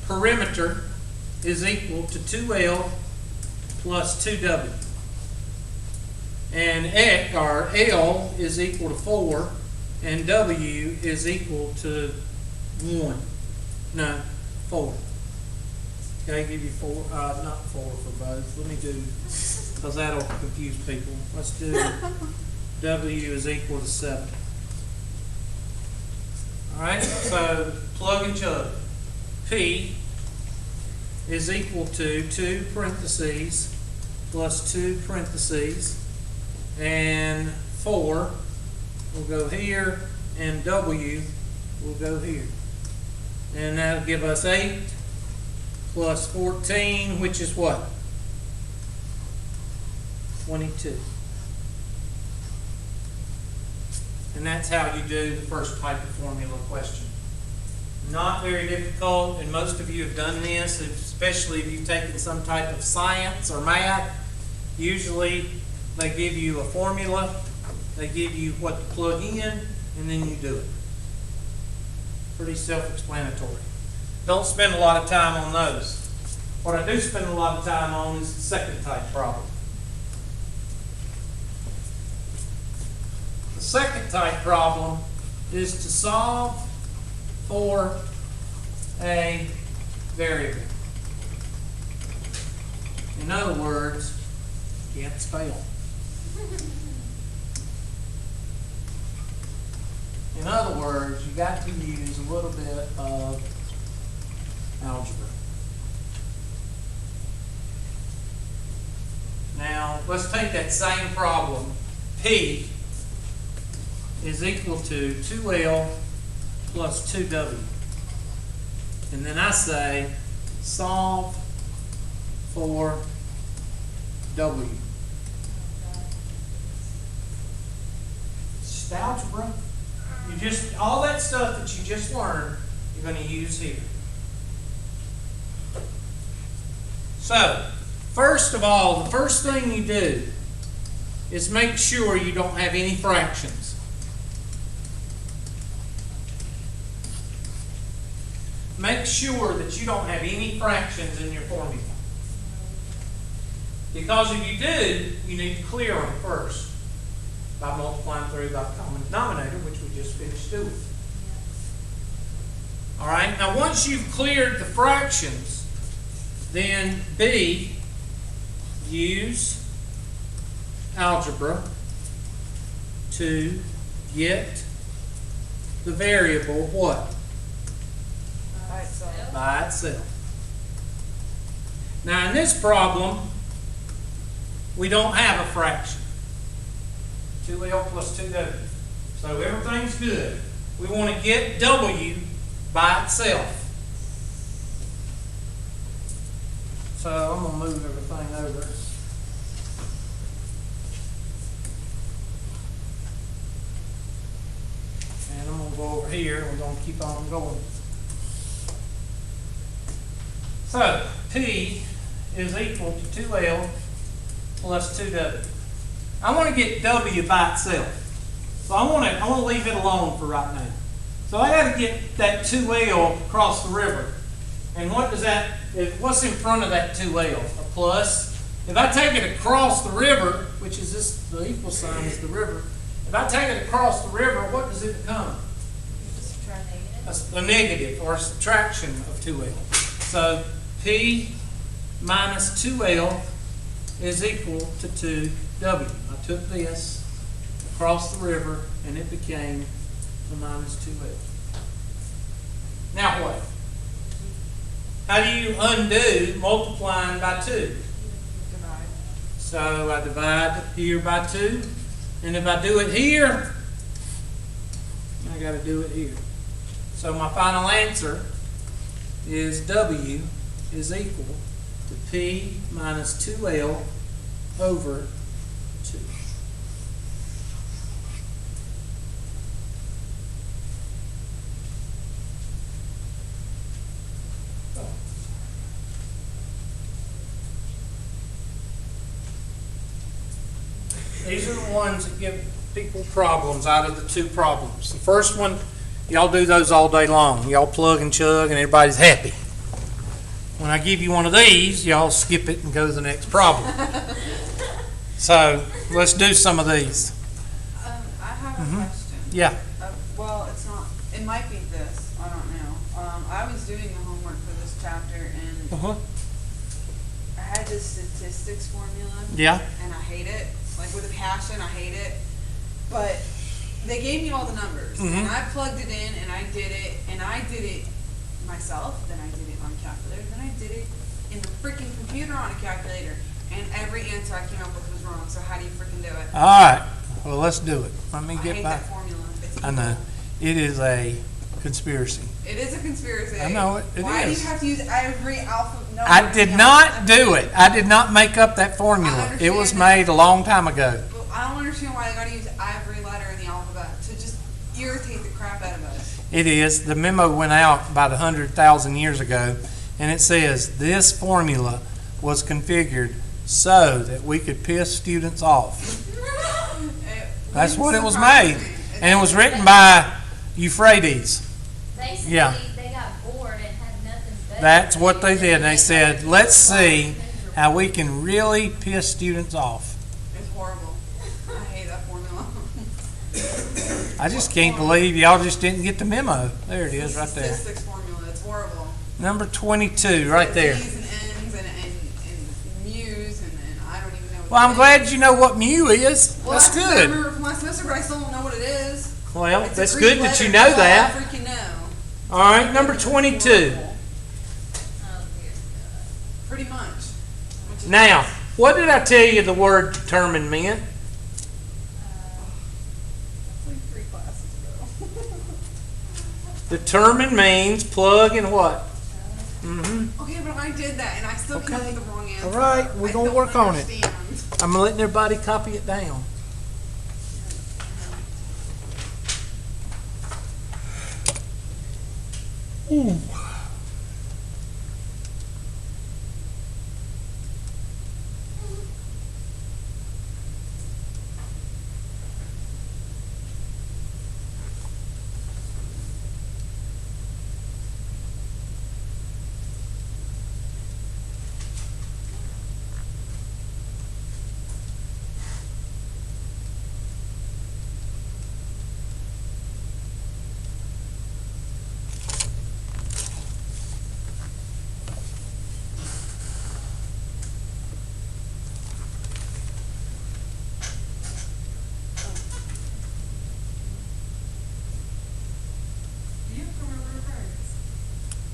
Perimeter is equal to 2L plus 2W. And L is equal to 4, and W is equal to 4. Okay, give you 4, not 4 for both. Let me do, because that'll confuse people. Let's do W is equal to 7. All right, so plug and chug. P is equal to 2 parentheses plus 2 parentheses, and 4 will go here, and W will go here. And that'll give us 8 plus 14, which is what? 22. And that's how you do the first type of formula question. Not very difficult, and most of you have done this, especially if you've taken some type of science or math. Usually they give you a formula, they give you what to plug in, and then you do it. Pretty self-explanatory. Don't spend a lot of time on those. What I do spend a lot of time on is the second type problem. The second type problem is to solve for a variable. In other words, can't spell. In other words, you got to use a little bit of algebra. Now, let's take that same problem. P is equal to 2L plus 2W. And then I say, solve for W. It's just algebra. You just, all that stuff that you just learned, you're going to use here. So, first of all, the first thing you do is make sure you don't have any fractions. Make sure that you don't have any fractions in your formula. Because if you do, you need to clear them first by multiplying through by the common denominator, which we just finished doing. All right, now once you've cleared the fractions, then B, use algebra to get the variable what? By itself. By itself. Now in this problem, we don't have a fraction. 2L plus 2W. So everything's good. We want to get W by itself. So I'm going to move everything over. And I'm going to go over here. We're going to keep on going. So P is equal to 2L plus 2W. I want to get W by itself. So I want to leave it alone for right now. So I got to get that 2L across the river. And what does that, what's in front of that 2L? A plus. If I take it across the river, which is this, the equal sign is the river. If I take it across the river, what does it become? Just try negative. A negative or a subtraction of 2L. So P minus 2L is equal to 2W. I took this across the river and it became a minus 2L. Now what? How do you undo multiplying by 2? Divide. So I divide here by 2. And if I do it here, I got to do it here. So my final answer is W is equal to P minus 2L over 2. These are the ones that give people problems out of the two problems. The first one, y'all do those all day long. Y'all plug and chug and everybody's happy. When I give you one of these, y'all skip it and go to the next problem. So let's do some of these. I have a question. Yeah. Well, it's not, it might be this, I don't know. I was doing the homework for this chapter and Uh-huh. I had this statistics formula. Yeah. And I hate it. Like with a passion, I hate it. But they gave me all the numbers. Mhm. And I plugged it in and I did it. And I did it myself. Then I did it on a calculator. Then I did it in the freaking computer on a calculator. And every answer I came up with was wrong. So how do you freaking do it? All right. Well, let's do it. Let me I get hate back. that formula. It's I know. evil. It is a conspiracy. It is a conspiracy. I know it Why do is. you have to use every alphabet? No, I did not do it. I did not make up that formula. It was made a long time ago. Well, I don't understand why they gotta use every letter in the alphabet to just irritate the crap out of us. It is. The memo went out about 100,000 years ago, and it says this formula was configured so that we could piss students off. That's what it was made. And it was written by Euphrates. Basically, Yeah. they got bored and had nothing better. That's to what do they than did. And they make said, up let's these see miserable. how we can really piss students off. It's horrible. I hate that formula. I just can't believe y'all just didn't get the memo. There it is, right there. Statistics formula, it's horrible. Number 22, right there. T's and N's and mu's and I don't even know what Well, I'm it glad is. you know what mu is. Well, That's what I good. remember from last semester, but I still don't know what it is. Well, It's a that's Greek good that you letter, know that's all that. I freaking know. All right, number 22. Oh, dear God. Pretty much. Which is Now, what did I tell you the word determine meant? like 3 classes ago. Determine means plug in what? Mm-hmm. Okay, but I did that and I still came up Okay. with the wrong answer. All right, we're I gonna don't work on it. understand. I'm letting everybody copy it down. Ooh.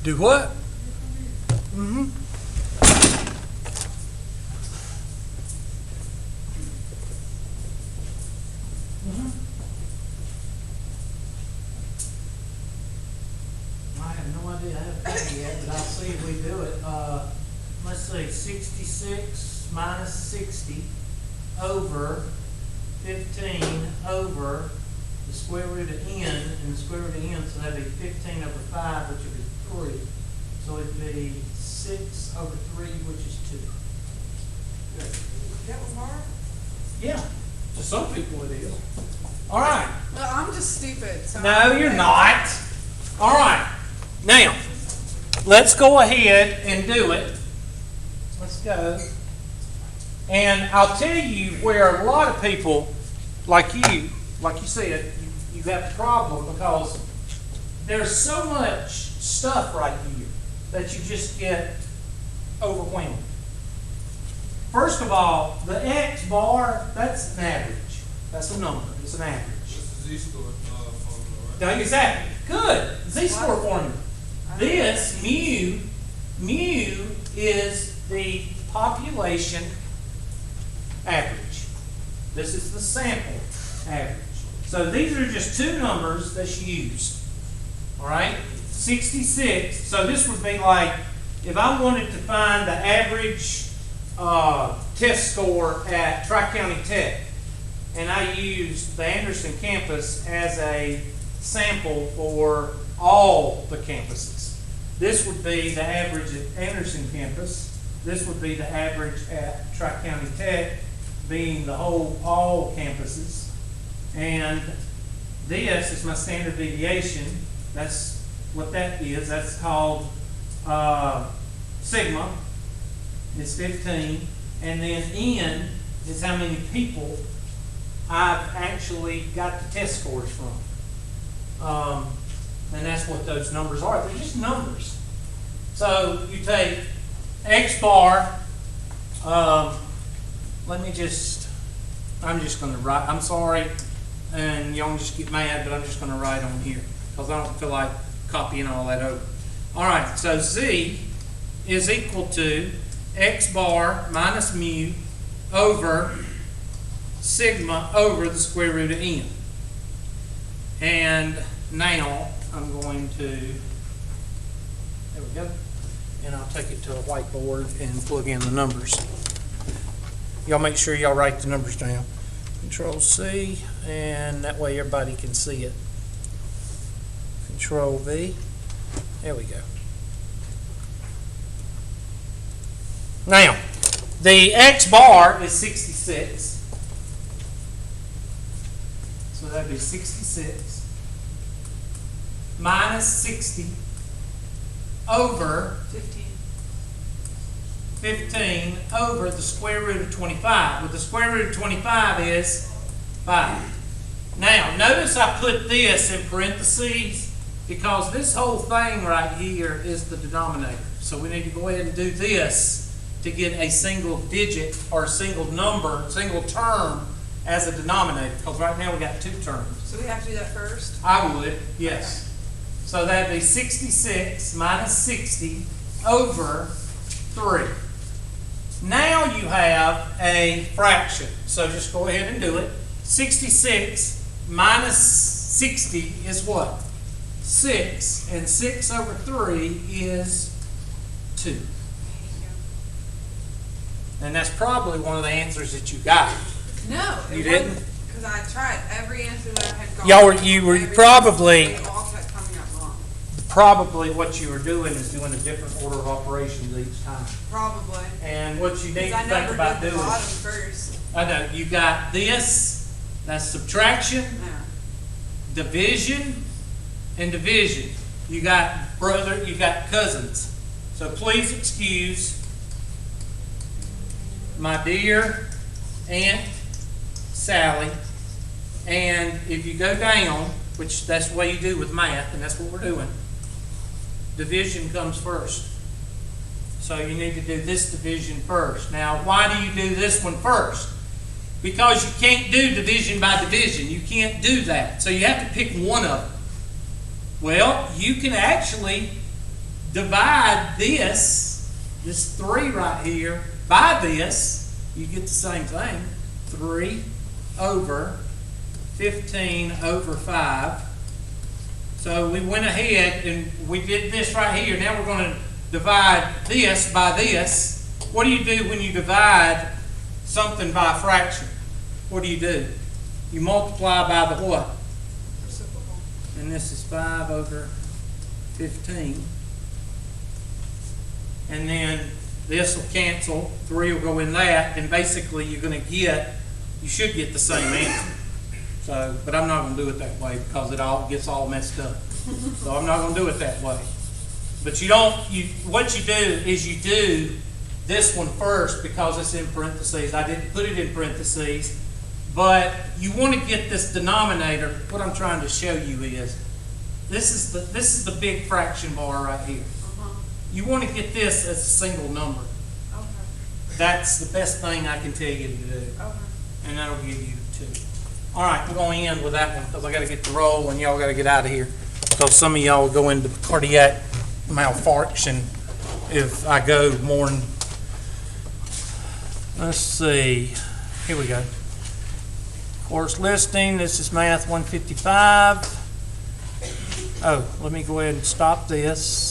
Do what? Mm-hmm. I have no idea how to pay yet, but I'll see if we do it. Let's see, 66 minus 60 over 15 over the square root of n, and the square root of n, so that'd be 15 over 5, which would be 3. So it'd be 6 over 3, which is 2. That was hard? Yeah, to some people it is. All right. Well, I'm just stupid. So No, you're not. All right. Now, let's go ahead and do it. Let's go. And I'll tell you where a lot of people, like you said, you have a problem because there's so much stuff right here that you just get overwhelmed. First of all, the X bar, that's an average. That's a number. It's an average. This is Z-score formula, right? No, exactly. Good. Z-score formula. This, mu is the population average. This is the sample average. So these are just two numbers that's used. All right? 66. So this would be like, if I wanted to find the average test score at Tri-County Tech, and I used the Anderson campus as a sample for all the campuses. This would be the average at Anderson campus. This would be the average at Tri-County Tech, being the whole, all campuses. And this is my standard deviation. That's what that is. That's called sigma. It's 15. And then n is how many people I've actually got the test scores from. And that's what those numbers are. They're just numbers. So you take X bar, I'm just going to write, I'm sorry, and y'all just get mad, but I'm just going to write on here because I don't feel like copying all that over. All right, so Z is equal to X bar minus mu over sigma over the square root of n. And now I'm going to, there we go, and I'll take it to a whiteboard and plug in the numbers. Y'all make sure y'all write the numbers down. Control C, and that way everybody can see it. Control V, there we go. Now, the X bar is 66. So that'd be 66 minus 60 over 15 over the square root of 25. Well, the square root of 25 is 5. Now, notice I put this in parentheses because this whole thing right here is the denominator. So we need to go ahead and do this to get a single digit or a single number, single term as a denominator, because right now we got two terms. So we have to do that first? I would, yes. So that'd be 66 minus 60 over 3. Now you have a fraction. So just go ahead and do it. 66 minus 60 is what? 6. And 6 over 3 is 2. And that's probably one of the answers that you got. No. You didn't? Because I tried every answer that I had gone. You were every probably, answer, they all kept coming up wrong. probably what you were doing is doing a different order of operations each time. Probably. And what you need Because to I think never about did the doing. bottom first. I know, you got this, that's subtraction, Yeah. division, and division. You got brother, you got cousins. So please excuse my dear Aunt Sally. And if you go down, which that's the way you do with math, and that's what we're doing, division comes first. So you need to do this division first. Now, why do you do this one first? Because you can't do division by division. You can't do that. So you have to pick one of them. Well, you can actually divide this 3 right here, by this, you get the same thing. 3 over 15 over 5. So we went ahead and we did this right here. Now we're going to divide this by this. What do you do when you divide something by a fraction? What do? You multiply by the what? Reciprocal. And this is 5 over 15. And then this will cancel. 3 will go in that. And basically you should get the same answer. So, but I'm not going to do it that way because it all gets all messed up. So I'm not going to do it that way. But what you do is you do this one first because it's in parentheses. I didn't put it in parentheses. But you want to get this denominator. What I'm trying to show you is this is the big fraction bar right here. You want to get this as a single number. Okay. That's the best thing I can tell you to do. Okay. And that'll give you 2. All right, we're going to end with that one because I got to get the roll and y'all got to get out of here because some of y'all will go into cardiac malfunction if I go more than. Let's see. Here we go. Course listing. This is Math 155. Oh, let me go ahead and stop this.